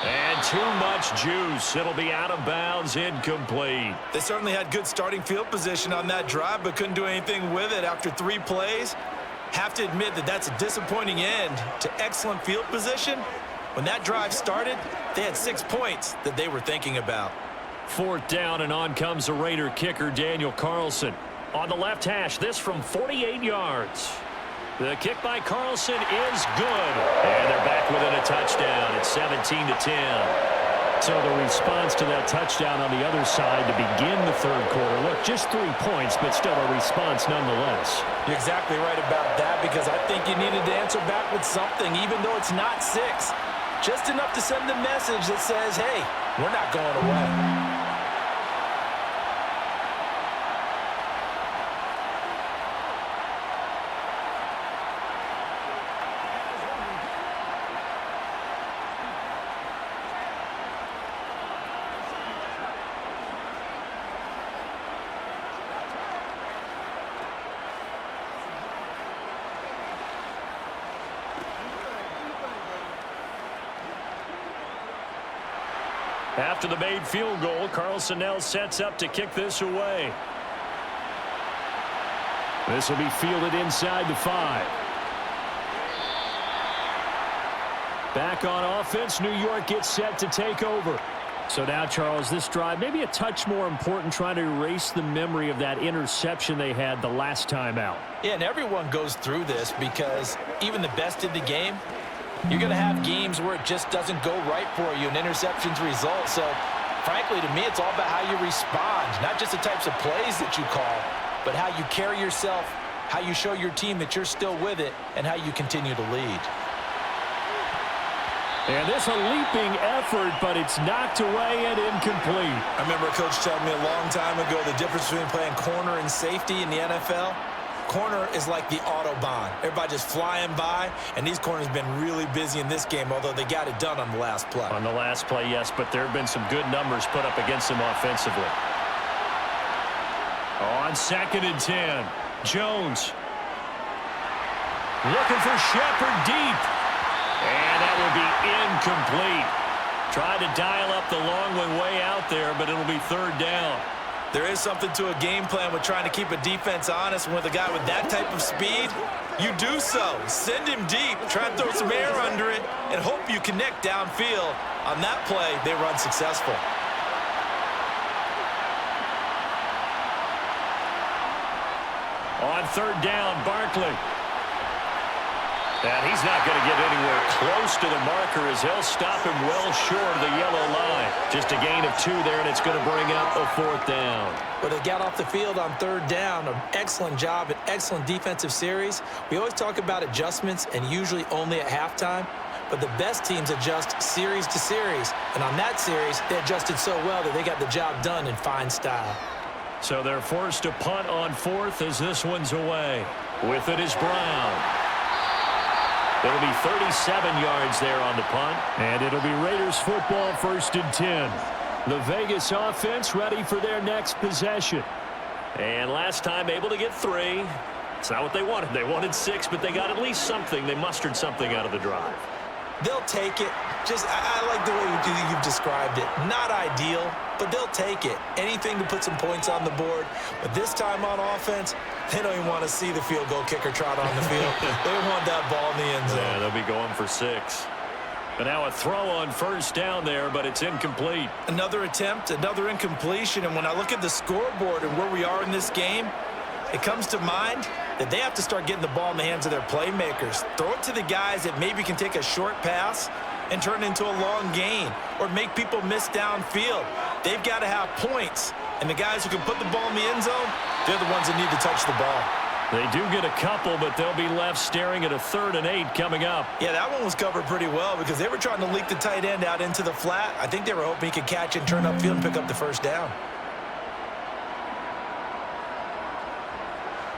[SPEAKER 1] And too much juice. It'll be out of bounds, incomplete.
[SPEAKER 2] They certainly had good starting field position on that drive, but couldn't do anything with it after 3 plays. Have to admit that that's a disappointing end to excellent field position. When that drive started, they had 6 points that they were thinking about.
[SPEAKER 1] 4th down, and on comes the Raider kicker, Daniel Carlson. On the left hash, this from 48 yards. The kick by Carlson is good. And they're back within a touchdown. It's 17-10.
[SPEAKER 3] So the response to that touchdown on the other side to begin the third quarter. Look, just 3 points, but still a response nonetheless.
[SPEAKER 4] You're exactly right about that, because I think you needed to answer back with something, even though it's not 6. Just enough to send a message that says, hey, we're not going away.
[SPEAKER 1] After the made field goal, Carlson now sets up to kick this away.
[SPEAKER 3] This will be fielded inside the 5. Back on offense, New York gets set to take over. So now, Charles, this drive maybe a touch more important, trying to erase the memory of that interception they had the last time out.
[SPEAKER 4] Yeah, and everyone goes through this, because even the best in the game, you're going to have games where it just doesn't go right for you, and interceptions result. So, frankly, to me, it's all about how you respond, not just the types of plays that you call, but how you carry yourself, how you show your team that you're still with it, and how you continue to lead.
[SPEAKER 3] And this a leaping effort, but it's knocked away and incomplete.
[SPEAKER 2] I remember a coach telling me a long time ago the difference between playing corner and safety in the NFL. Corner is like the Autobahn. Everybody just flying by, and these corners have been really busy in this game, although they got it done on the last play.
[SPEAKER 1] On the last play, yes, but there have been some good numbers put up against them offensively. On 2nd and 10, Jones. Looking for Shepard deep. And that will be incomplete. Tried to dial up the long one way out there, but it'll be 3rd down.
[SPEAKER 2] There is something to a game plan with trying to keep a defense honest. With a guy with that type of speed, you do so. Send him deep, try and throw some air under it, and hope you connect downfield. On that play, they run successful.
[SPEAKER 1] On 3rd down, Barkley. And he's not going to get anywhere close to the marker, as he'll stop him well short of the yellow line. Just a gain of 2 there, and it's going to bring up a 4th down.
[SPEAKER 2] Well, they got off the field on 3rd down. An excellent job, an excellent defensive series. We always talk about adjustments, and usually only at halftime. But the best teams adjust series to series. And on that series, they adjusted so well that they got the job done in fine style.
[SPEAKER 1] So they're forced to punt on 4th as this one's away. With it is Brown. It'll be 37 yards there on the punt.
[SPEAKER 3] And it'll be Raiders football, 1st and 10. The Vegas offense ready for their next possession.
[SPEAKER 1] And last time able to get 3. It's not what they wanted. They wanted 6, but they got at least something. They mustered something out of the drive.
[SPEAKER 2] They'll take it. I like the way you've described it. Not ideal, but they'll take it. Anything to put some points on the board. But this time on offense, they don't even want to see the field goal kicker trot on the field. They want that ball in the end zone.
[SPEAKER 1] Yeah, they'll be going for 6. And now a throw on 1st down there, but it's incomplete.
[SPEAKER 2] Another attempt, another incompletion. And when I look at the scoreboard and where we are in this game, it comes to mind that they have to start getting the ball in the hands of their playmakers. Throw it to the guys that maybe can take a short pass and turn it into a long gain, or make people miss downfield. They've got to have points. And the guys who can put the ball in the end zone, they're the ones that need to touch the ball.
[SPEAKER 1] They do get a couple, but they'll be left staring at a 3rd and 8 coming up.
[SPEAKER 2] Yeah, that one was covered pretty well because they were trying to leak the tight end out into the flat. I think they were hoping he could catch it, turn upfield, and pick up the 1st down.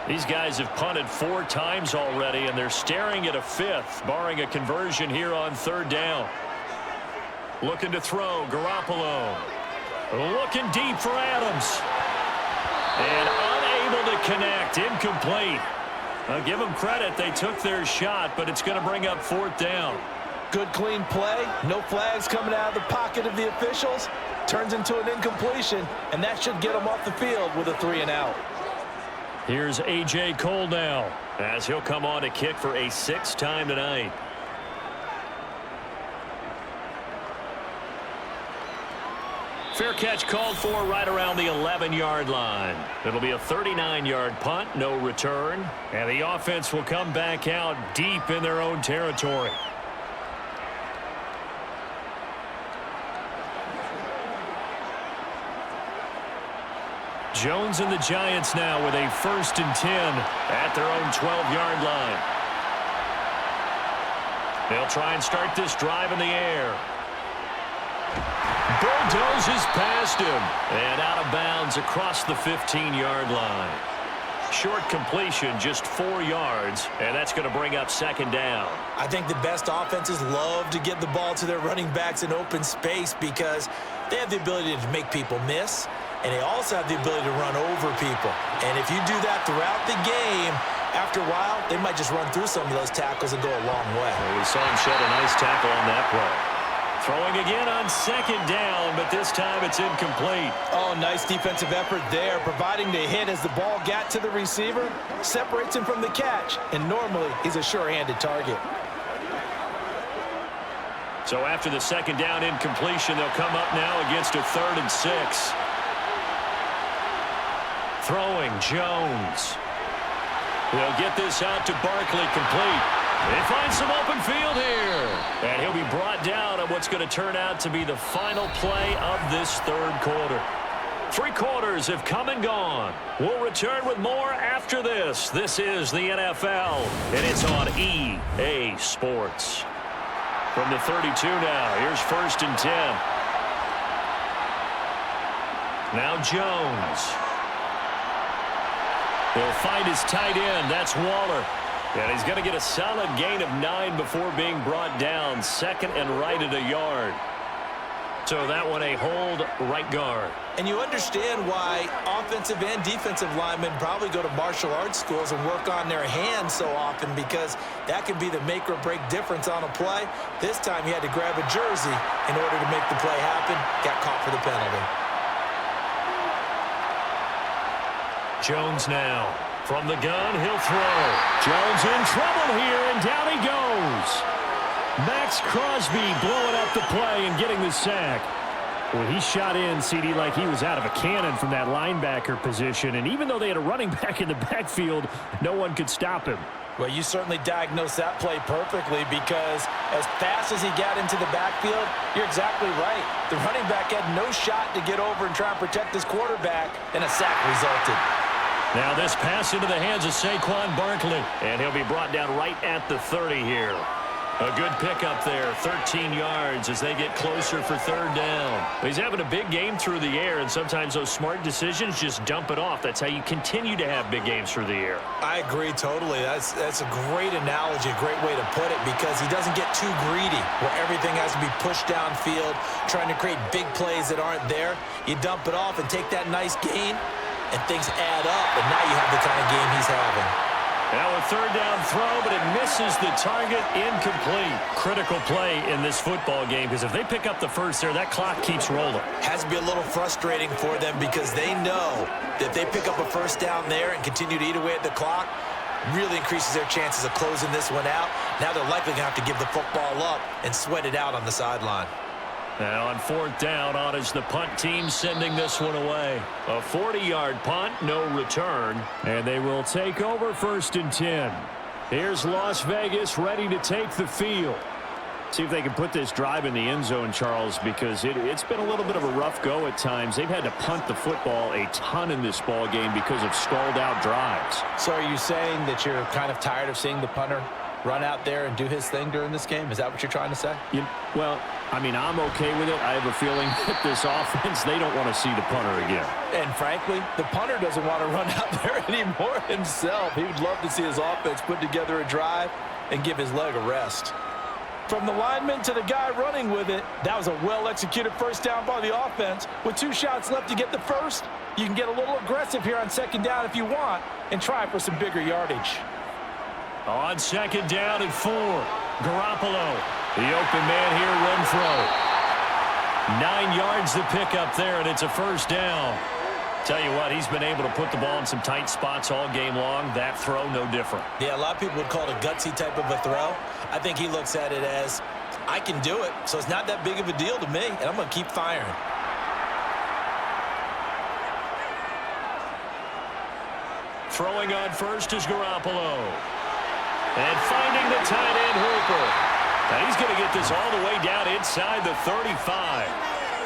[SPEAKER 1] These guys have punted 4 times already, and they're staring at a 5th, barring a conversion here on 3rd down. Looking to throw, Garoppolo. Looking deep for Adams. And unable to connect, incomplete. I'll give them credit, they took their shot, but it's going to bring up 4th down.
[SPEAKER 4] Good, clean play. No flags coming out of the pocket of the officials. Turns into an incompletion, and that should get them off the field with a 3 and out.
[SPEAKER 1] Here's A.J. Cole now, as he'll come on to kick for a 6th time tonight. Fair catch called for right around the 11-yard line. It'll be a 39-yard punt, no return. And the offense will come back out deep in their own territory. Jones and the Giants now with a 1st and 10 at their own 12-yard line. They'll try and start this drive in the air. Bulldozes past him and out of bounds across the 15-yard line. Short completion, just 4 yards, and that's going to bring up 2nd down.
[SPEAKER 2] I think the best offenses love to get the ball to their running backs in open space because they have the ability to make people miss, and they also have the ability to run over people. And if you do that throughout the game, after a while, they might just run through some of those tackles and go a long way.
[SPEAKER 1] Well, we saw him shed a nice tackle on that play. Throwing again on 2nd down, but this time it's incomplete.
[SPEAKER 4] Oh, nice defensive effort there, providing the hit as the ball got to the receiver, separates him from the catch, and normally he's a sure-handed target.
[SPEAKER 1] So after the 2nd down incompletion, they'll come up now against a 3rd and 6. Throwing, Jones. They'll get this out to Barkley, complete. They find some open field here. And he'll be brought down on what's going to turn out to be the final play of this 3rd quarter. 3 quarters have come and gone. We'll return with more after this. This is the NFL, and it's on EA Sports. From the 32 now, here's 1st and 10. Now Jones. He'll find his tight end. That's Waller. And he's going to get a solid gain of 9 before being brought down. 2nd and right at a yard. So that one a hold, right guard.
[SPEAKER 2] And you understand why offensive and defensive linemen probably go to martial arts schools and work on their hands so often, because that can be the make or break difference on a play. This time he had to grab a jersey in order to make the play happen. Got caught for the penalty.
[SPEAKER 1] Jones now. From the gun, he'll throw. Jones in trouble here, and down he goes. Max Crosby blowing up the play and getting the sack. Well, he shot in, CD, like he was out of a cannon from that linebacker position. And even though they had a running back in the backfield, no one could stop him.
[SPEAKER 4] Well, you certainly diagnosed that play perfectly, because as fast as he got into the backfield, you're exactly right. The running back had no shot to get over and try and protect his quarterback, and a sack resulted.
[SPEAKER 1] Now this pass into the hands of Saquon Barkley, and he'll be brought down right at the 30 here. A good pickup there, 13 yards as they get closer for 3rd down. He's having a big game through the air, and sometimes those smart decisions just dump it off. That's how you continue to have big games through the air.
[SPEAKER 2] I agree totally. That's a great analogy, a great way to put it, because he doesn't get too greedy where everything has to be pushed downfield, trying to create big plays that aren't there. You dump it off and take that nice gain, and things add up, and now you have the kind of game he's having.
[SPEAKER 1] Now a 3rd down throw, but it misses the target, incomplete. Critical play in this football game, because if they pick up the first there, that clock keeps rolling.
[SPEAKER 2] Has to be a little frustrating for them, because they know that if they pick up a 1st down there and continue to eat away at the clock, really increases their chances of closing this one out. Now they're likely going to have to give the football up and sweat it out on the sideline.
[SPEAKER 1] Now on 4th down, on is the punt team sending this one away. A 40-yard punt, no return. And they will take over 1st and 10. Here's Las Vegas ready to take the field. See if they can put this drive in the end zone, Charles, because it's been a little bit of a rough go at times. They've had to punt the football a ton in this ball game because of stalled-out drives.
[SPEAKER 4] So are you saying that you're kind of tired of seeing the punter run out there and do his thing during this game? Is that what you're trying to say?
[SPEAKER 3] Well, I mean, I'm okay with it. I have a feeling that this offense, they don't want to see the punter again.
[SPEAKER 4] And frankly, the punter doesn't want to run out there anymore himself. He would love to see his offense put together a drive and give his leg a rest. From the lineman to the guy running with it, that was a well-executed first down by the offense. With 2 shots left to get the first, you can get a little aggressive here on second down if you want and try for some bigger yardage.
[SPEAKER 1] On second down and 4, Garoppolo. The open man here, Renfro. 9 yards to pick up there, and it's a first down. Tell you what, he's been able to put the ball in some tight spots all game long. That throw, no different.
[SPEAKER 2] Yeah, a lot of people would call it a gutsy type of a throw. I think he looks at it as, I can do it, so it's not that big of a deal to me, and I'm going to keep firing.
[SPEAKER 1] Throwing on first is Garoppolo. And finding the tight end, Hooper. Now he's going to get this all the way down inside the 35.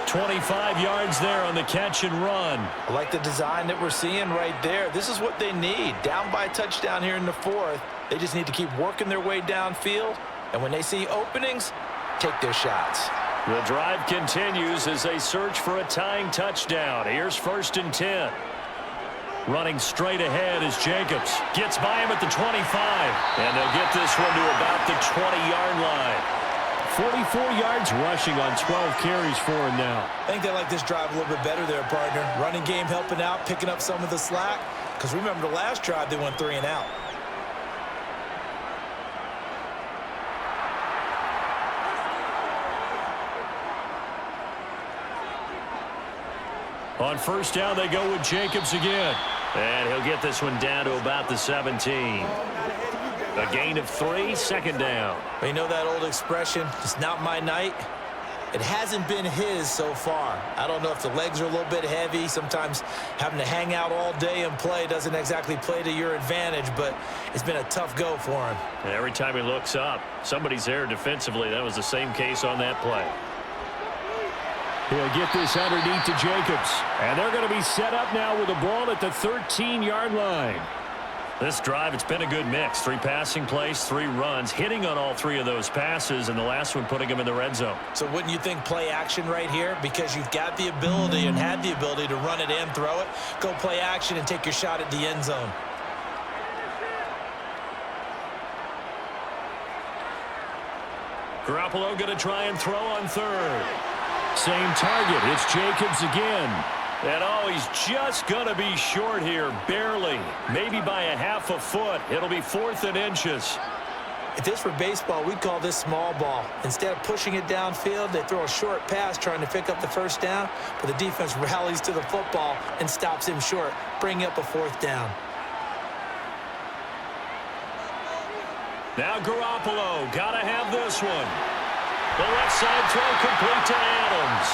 [SPEAKER 1] 25 yards there on the catch and run.
[SPEAKER 4] I like the design that we're seeing right there. This is what they need. Down by a touchdown here in the 4th. They just need to keep working their way downfield. And when they see openings, take their shots.
[SPEAKER 1] The drive continues as they search for a tying touchdown. Here's 1st and 10. Running straight ahead is Jacobs. Gets by him at the 25. And they'll get this one to about the 20-yard line.
[SPEAKER 3] 44 yards rushing on 12 carries for him now.
[SPEAKER 2] I think they like this drive a little bit better there, partner. Running game helping out, picking up some of the slack. Because remember the last drive, they went 3 and out.
[SPEAKER 1] On first down, they go with Jacobs again. And he'll get this one down to about the 17. A gain of 3, second down.
[SPEAKER 2] You know that old expression, it's not my night? It hasn't been his so far. I don't know if the legs are a little bit heavy. Sometimes having to hang out all day and play doesn't exactly play to your advantage, but it's been a tough go for him.
[SPEAKER 1] And every time he looks up, somebody's there defensively. That was the same case on that play.
[SPEAKER 3] He'll get this underneath to Jacobs. And they're going to be set up now with the ball at the 13-yard line.
[SPEAKER 1] This drive, it's been a good mix. 3 passing plays, 3 runs, hitting on all 3 of those passes, and the last one putting him in the red zone.
[SPEAKER 2] So wouldn't you think play action right here? Because you've got the ability and had the ability to run it and throw it. Go play action and take your shot at the end zone.
[SPEAKER 1] Garoppolo going to try and throw on 3rd.
[SPEAKER 3] Same target. It's Jacobs again.
[SPEAKER 1] And oh, he's just going to be short here, barely. Maybe by a half a foot. It'll be 4th and inches.
[SPEAKER 2] If this were baseball, we'd call this small ball. Instead of pushing it downfield, they throw a short pass trying to pick up the first down, but the defense rallies to the football and stops him short, bringing up a 4th down.
[SPEAKER 1] Now Garoppolo, got to have this one. The left side throw complete to Adams.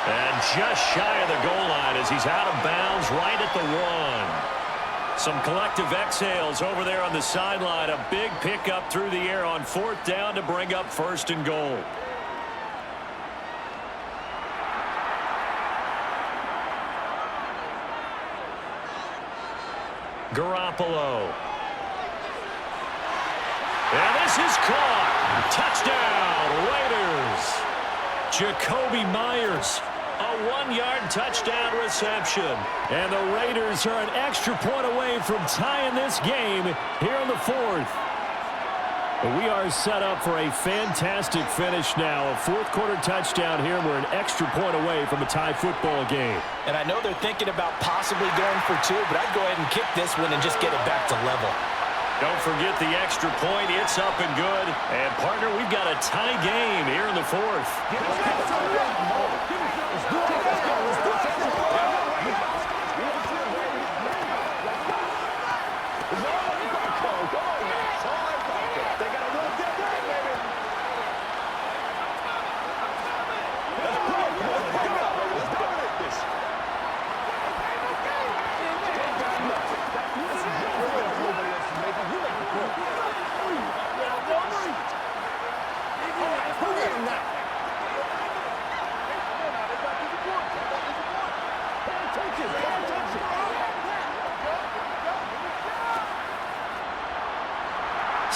[SPEAKER 1] And just shy of the goal line as he's out of bounds right at the 1. Some collective exhales over there on the sideline. A big pickup through the air on 4th down to bring up 1st and goal. Garoppolo. And this is caught. Touchdown, Raiders. Jacoby Myers. A 1-yard touchdown reception. And the Raiders are an extra point away from tying this game here in the 4th.
[SPEAKER 3] We are set up for a fantastic finish now. A 4th-quarter touchdown here. We're an extra point away from a tie football game.
[SPEAKER 4] And I know they're thinking about possibly going for 2, but I'd go ahead and kick this one and just get it back to level.
[SPEAKER 1] Don't forget the extra point. It's up and good. And, partner, we've got a tie game here in the 4th.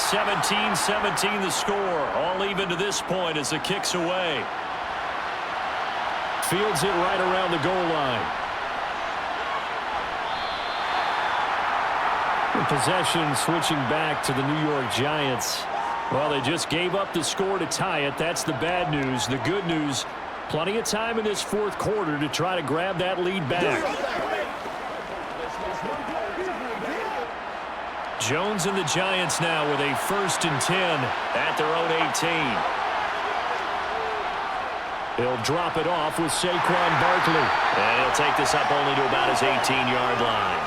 [SPEAKER 1] (17-17) the score. All even to this point as the kick's away.
[SPEAKER 3] Fields it right around the goal line. The possession switching back to the New York Giants. Well, they just gave up the score to tie it. That's the bad news. The good news, plenty of time in this fourth quarter to try to grab that lead back. Jones and the Giants now with a 1st and 10 at their own 18. He'll drop it off with Saquon Barkley.
[SPEAKER 1] And he'll take this up only to about his 18-yard line.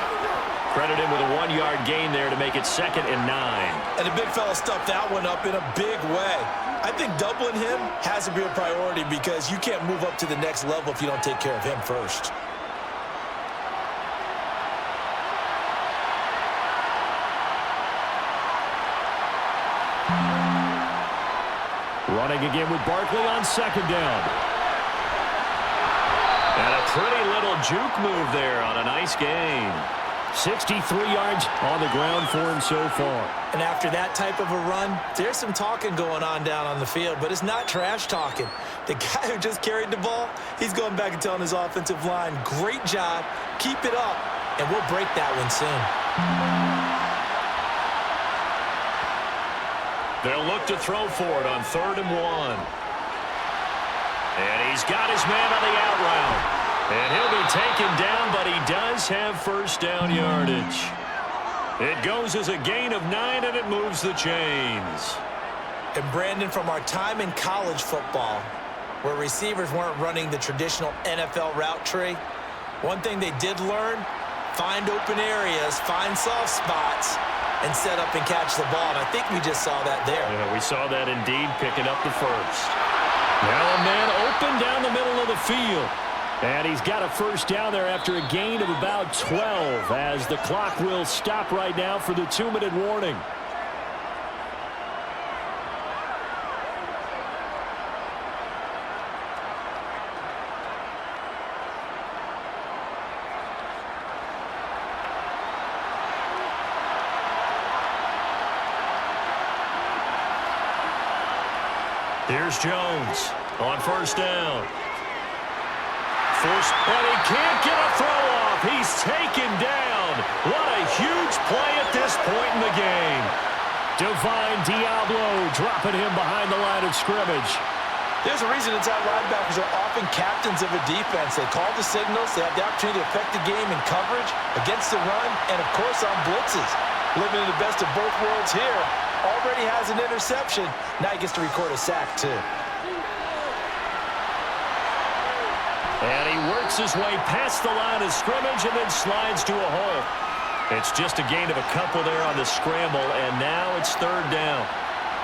[SPEAKER 1] Credit him with a 1-yard gain there to make it 2nd and 9.
[SPEAKER 2] And the big fella stuffed that one up in a big way. I think doubling him has to be a priority because you can't move up to the next level if you don't take care of him first.
[SPEAKER 3] Running again with Barkley on 2nd down.
[SPEAKER 1] And a pretty little juke move there on a nice gain.
[SPEAKER 3] 63 yards on the ground for him so far.
[SPEAKER 2] And after that type of a run, there's some talking going on down on the field, but it's not trash talking. The guy who just carried the ball, he's going back and telling his offensive line, great job, keep it up, and we'll break that one soon.
[SPEAKER 1] They'll look to throw for it on 3rd and 1. And he's got his man on the out route. And he'll be taken down, but he does have 1st down yardage. It goes as a gain of 9, and it moves the chains.
[SPEAKER 2] And Brandon, from our time in college football, where receivers weren't running the traditional NFL route tree, one thing they did learn, find open areas, find soft spots, and set up and catch the ball. And I think we just saw that there.
[SPEAKER 1] Yeah, we saw that indeed, picking up the 1st.
[SPEAKER 3] Now a man open down the middle of the field. And he's got a 1st down there after a gain of about 12 as the clock will stop right now for the 2-minute warning.
[SPEAKER 1] Here's Jones on 1st down. And he can't get a throw off. He's taken down. What a huge play at this point in the game.
[SPEAKER 3] Divine Diablo dropping him behind the line of scrimmage.
[SPEAKER 2] There's a reason inside linebackers are often captains of a defense. They call the signals. They have the opportunity to affect the game in coverage, against the run, and, of course, on blitzes. Living in the best of both worlds here. Already has an interception. Now he gets to record a sack, too.
[SPEAKER 1] And he works his way past the line of scrimmage and then slides to a hole. It's just a gain of a couple there on the scramble, and now it's 3rd down.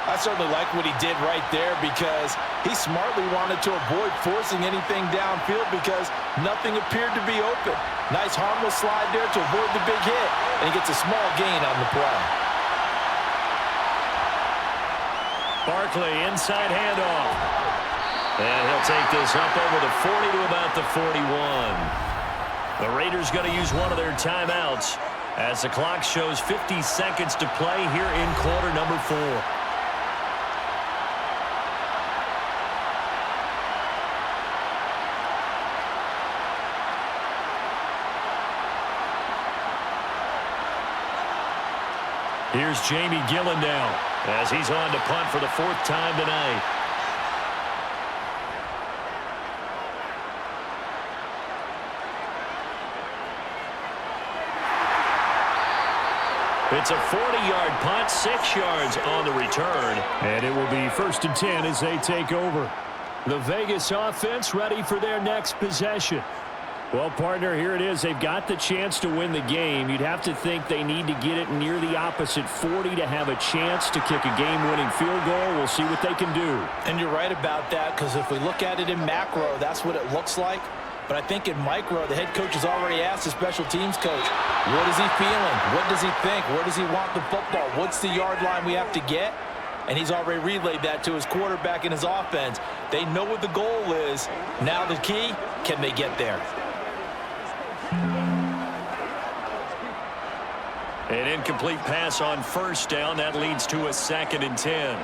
[SPEAKER 4] I certainly like what he did right there because he smartly wanted to avoid forcing anything downfield because nothing appeared to be open. Nice harmless slide there to avoid the big hit, and he gets a small gain on the play.
[SPEAKER 1] Barkley, inside handoff. And he'll take this up over the 40 to about the 41. The Raiders going to use one of their timeouts as the clock shows 50 seconds to play here in quarter number 4. Here's Jamie Gillen now as he's on to punt for the 4th time tonight. It's a 40-yard punt, 6 yards on the return.
[SPEAKER 3] And it will be 1st and 10 as they take over. The Vegas offense ready for their next possession. Well, partner, here it is. They've got the chance to win the game. You'd have to think they need to get it near the opposite 40 to have a chance to kick a game-winning field goal. We'll see what they can do.
[SPEAKER 4] And you're right about that because if we look at it in macro, that's what it looks like. But I think in micro, the head coach has already asked the special teams coach, what is he feeling? What does he think? Where does he want the football? What's the yard line we have to get? And he's already relayed that to his quarterback and his offense. They know what the goal is. Now the key, can they get there?
[SPEAKER 1] An incomplete pass on 1st down. That leads to a 2nd and 10.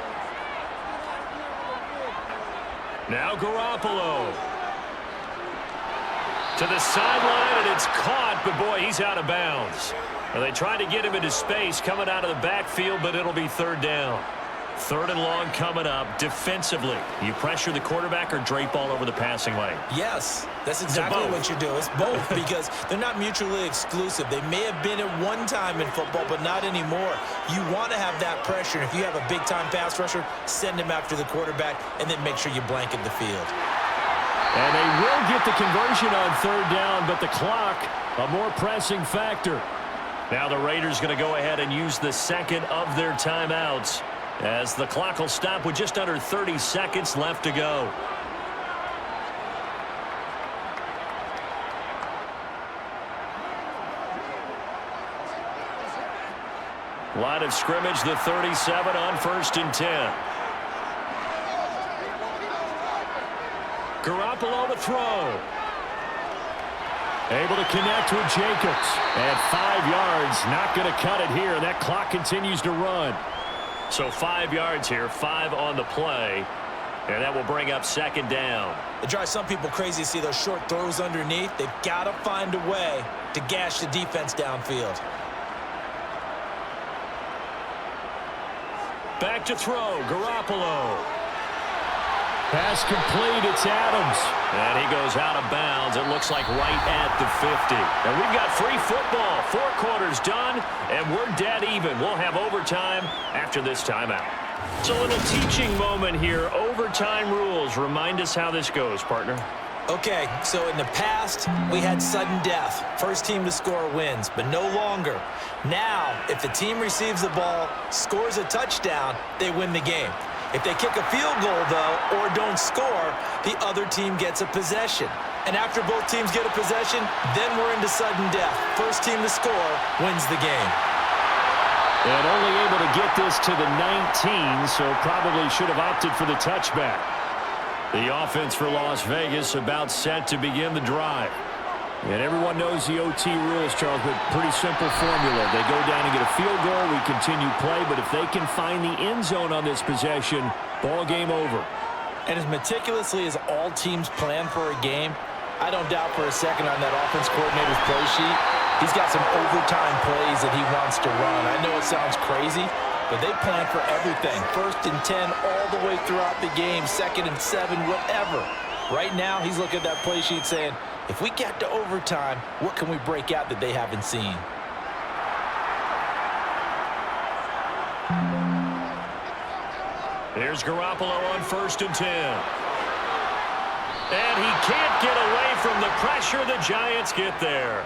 [SPEAKER 1] Now Garoppolo. To the sideline, and it's caught, but boy, he's out of bounds. Well, they tried to get him into space coming out of the backfield, but it'll be 3rd down. 3rd and long coming up. Defensively, you pressure the quarterback or drape all over the passing lane?
[SPEAKER 2] Yes, that's exactly what you do. It's both because they're not mutually exclusive. They may have been at one time in football, but not anymore. You want to have that pressure. If you have a big-time pass rusher, send him after the quarterback, and then make sure you blanket the field.
[SPEAKER 3] And they will get the conversion on 3rd down, but the clock, a more pressing factor.
[SPEAKER 1] Now the Raiders going to go ahead and use the second of their timeouts, as the clock will stop with just under 30 seconds left to go. Line of scrimmage, the 37 on 1st and 10. Garoppolo to throw.
[SPEAKER 3] Able to connect with Jacobs. And 5 yards, not going to cut it here. That clock continues to run.
[SPEAKER 1] So 5 yards here, 5 on the play. And that will bring up 2nd down.
[SPEAKER 2] It drives some people crazy to see those short throws underneath. They've got to find a way to gash the defense downfield.
[SPEAKER 1] Back to throw, Garoppolo.
[SPEAKER 3] Pass complete, it's Adams.
[SPEAKER 1] And he goes out of bounds, it looks like right at the 50. And we've got free football, 4 quarters done, and we're dead even. We'll have overtime after this timeout. It's a little teaching moment here. Overtime rules. Remind us how this goes, partner.
[SPEAKER 2] Okay, so in the past, we had sudden death. First team to score wins, but no longer. Now, if the team receives the ball, scores a touchdown, they win the game. If they kick a field goal, though, or don't score, the other team gets a possession. And after both teams get a possession, then we're into sudden death. First team to score wins the game.
[SPEAKER 3] And only able to get this to the 19, so probably should have opted for the touchback. The offense for Las Vegas about set to begin the drive. And everyone knows the OT rules, Charles, but pretty simple formula. They go down and get a field goal, we continue play, but if they can find the end zone on this possession, ball game over.
[SPEAKER 4] And as meticulously as all teams plan for a game, I don't doubt for a second on that offense coordinator's play sheet, he's got some overtime plays that he wants to run. I know it sounds crazy, but they plan for everything. 1st and 10 all the way throughout the game, 2nd and 7, whatever. Right now, he's looking at that play sheet saying, if we get to overtime, what can we break out that they haven't seen?
[SPEAKER 1] Here's Garoppolo on 1st and 10. And he can't get away from the pressure. The Giants get there.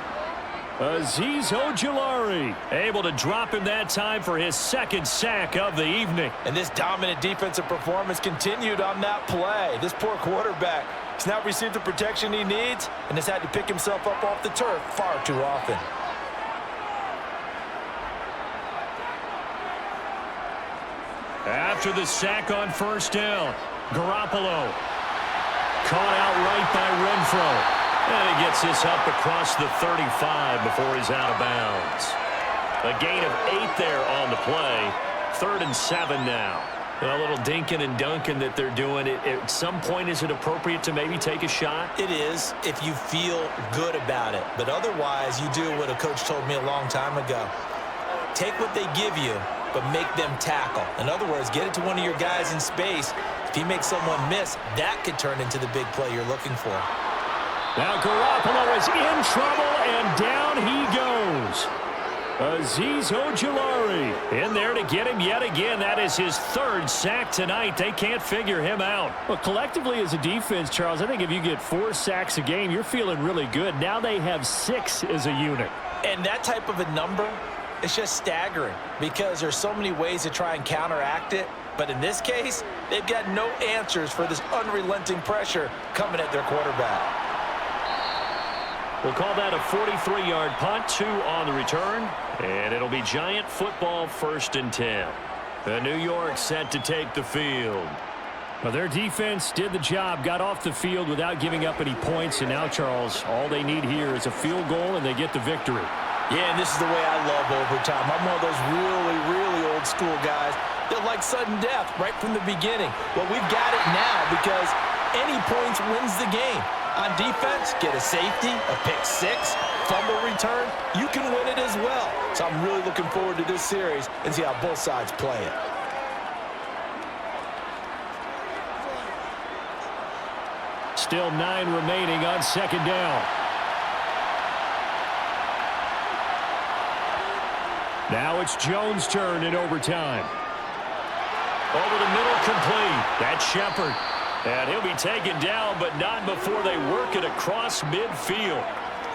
[SPEAKER 3] Azeez Ojulari
[SPEAKER 1] able to drop him that time for his 2nd sack of the evening.
[SPEAKER 4] And this dominant defensive performance continued on that play. This poor quarterback has not received the protection he needs and has had to pick himself up off the turf far too often.
[SPEAKER 1] After the sack on 1st down, Garoppolo caught out right by Renfro. And he gets this up across the 35 before he's out of bounds. A gain of 8 there on the play. 3rd and 7 now. A little dinking and dunking that they're doing. At some point, is it appropriate to maybe take a shot?
[SPEAKER 2] It is if you feel good about it. But otherwise, you do what a coach told me a long time ago. Take what they give you, but make them tackle. In other words, get it to one of your guys in space. If he makes someone miss, that could turn into the big play you're looking for.
[SPEAKER 3] Now Garoppolo is in trouble, and down he goes. Azeez Ojulari
[SPEAKER 1] in there to get him yet again. That is his 3rd sack tonight. They can't figure him out.
[SPEAKER 3] Well, collectively as a defense, Charles, I think if you get 4 sacks a game, you're feeling really good. Now they have 6 as a unit.
[SPEAKER 4] And that type of a number, it's just staggering because there's so many ways to try and counteract it. But in this case, they've got no answers for this unrelenting pressure coming at their quarterback.
[SPEAKER 1] We'll call that a 43-yard punt, 2 on the return, and it'll be Giant football 1st and 10. The New York set to take the field.
[SPEAKER 3] Well, their defense did the job, got off the field without giving up any points, and now, Charles, all they need here is a field goal, and they get the victory.
[SPEAKER 4] Yeah, and this is the way I love overtime. I'm one of those really, really old school guys that like sudden death right from the beginning. Well, we've got it now because any points wins the game. On defense, get a safety, a pick 6, fumble return, you can win it as well. So I'm really looking forward to this series and see how both sides play it.
[SPEAKER 3] Still 9 remaining on second down. Now it's Jones' turn in overtime. Over the middle, complete. That's Shepard. And he'll be taken down, but not before they work it across midfield.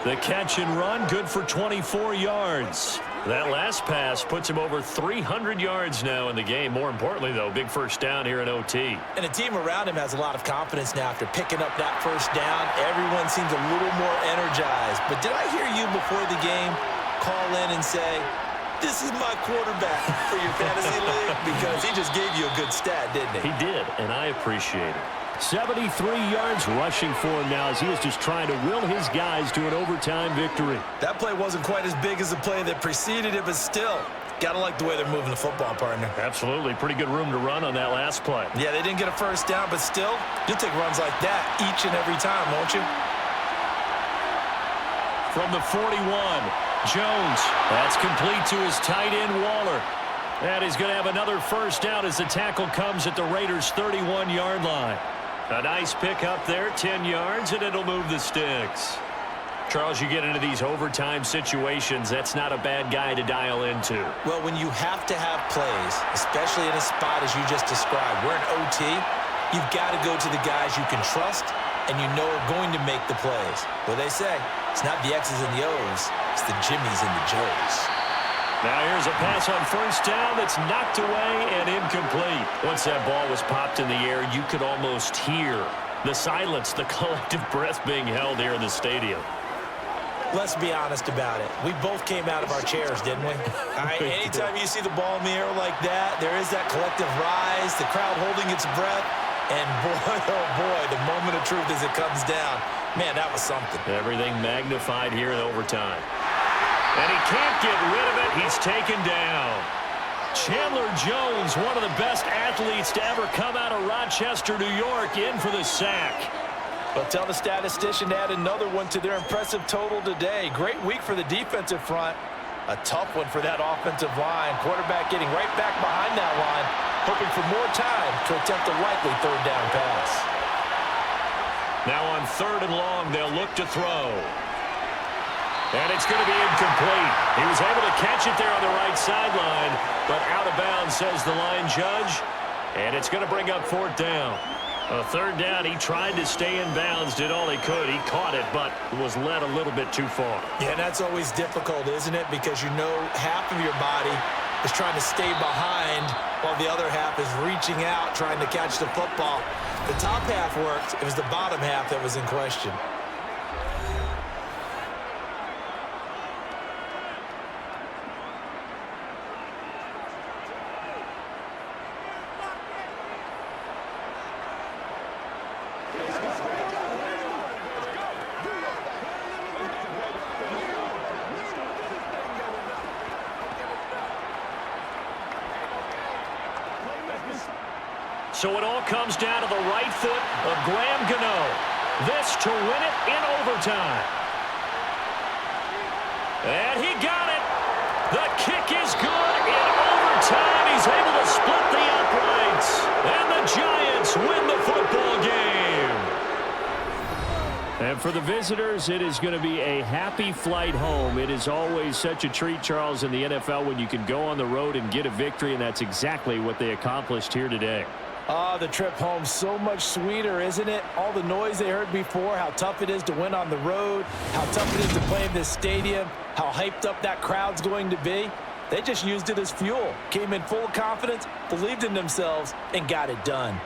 [SPEAKER 3] The catch and run, good for 24 yards. That last pass puts him over 300 yards now in the game. More importantly, though, big first down here in OT.
[SPEAKER 2] And the team around him has a lot of confidence now after picking up that first down. Everyone seems a little more energized. But did I hear you before the game call in and say, this is my quarterback for your fantasy league? Because he just gave you a good stat, didn't he?
[SPEAKER 3] He did, and I appreciate it. 73 yards rushing for him now as he is just trying to will his guys to an overtime victory.
[SPEAKER 2] That play wasn't quite as big as the play that preceded it, but still, gotta like the way they're moving the football, partner.
[SPEAKER 3] Absolutely. Pretty good room to run on that last play.
[SPEAKER 2] Yeah, they didn't get a first down, but still, you'll take runs like that each and every time, won't you?
[SPEAKER 3] From the 41, Jones. That's complete to his tight end, Waller. And he's going to have another first down as the tackle comes at the Raiders' 31-yard line. A nice pick up there, 10 yards, and it'll move the Stix. Charles, you get into these overtime situations, that's not a bad guy to dial into.
[SPEAKER 2] Well, when you have to have plays, especially in a spot as you just described, we're in OT, you've got to go to the guys you can trust and you know are going to make the plays. What they say, it's not the X's and the O's, it's the Jimmies and the Joes.
[SPEAKER 3] Now here's a pass on first down that's knocked away and incomplete. Once that ball was popped in the air, you could almost hear the silence, the collective breath being held here in the stadium.
[SPEAKER 2] Let's be honest about it. We both came out of our chairs, didn't we? All right, anytime you see the ball in the air like that, there is that collective rise, the crowd holding its breath, and boy, oh boy, the moment of truth as it comes down. Man, that was something.
[SPEAKER 3] Everything magnified here in overtime. And he can't get rid of it. He's taken down. Chandler Jones, one of the best athletes to ever come out of Rochester, New York, in for the sack.
[SPEAKER 4] But tell the statistician to add another one to their impressive total today. Great week for the defensive front. A tough one for that offensive line. Quarterback getting right back behind that line, hoping for more time to attempt a likely third down pass.
[SPEAKER 3] Now on 3rd and long, they'll look to throw. And it's going to be incomplete. He was able to catch it there on the right sideline, but out of bounds, says the line judge. And it's going to bring up 4th down. A 3rd down, he tried to stay in bounds, did all he could. He caught it, but was led a little bit too far.
[SPEAKER 2] Yeah, that's always difficult, isn't it? Because you know half of your body is trying to stay behind while the other half is reaching out, trying to catch the football. The top half worked. It was the bottom half that was in question.
[SPEAKER 3] So it all comes down to the right foot of Graham Gano. This to win it in overtime. And he got it. The kick is good in overtime. He's able to split the uprights. And the Giants win the football game. And for the visitors, it is going to be a happy flight home. It is always such a treat, Charles, in the NFL when you can go on the road and get a victory, and that's exactly what they accomplished here today.
[SPEAKER 4] The trip home so much sweeter, isn't it? All the noise they heard before, how tough it is to win on the road, how tough it is to play in this stadium, how hyped up that crowd's going to be. They just used it as fuel, came in full of confidence, believed in themselves, and got it done.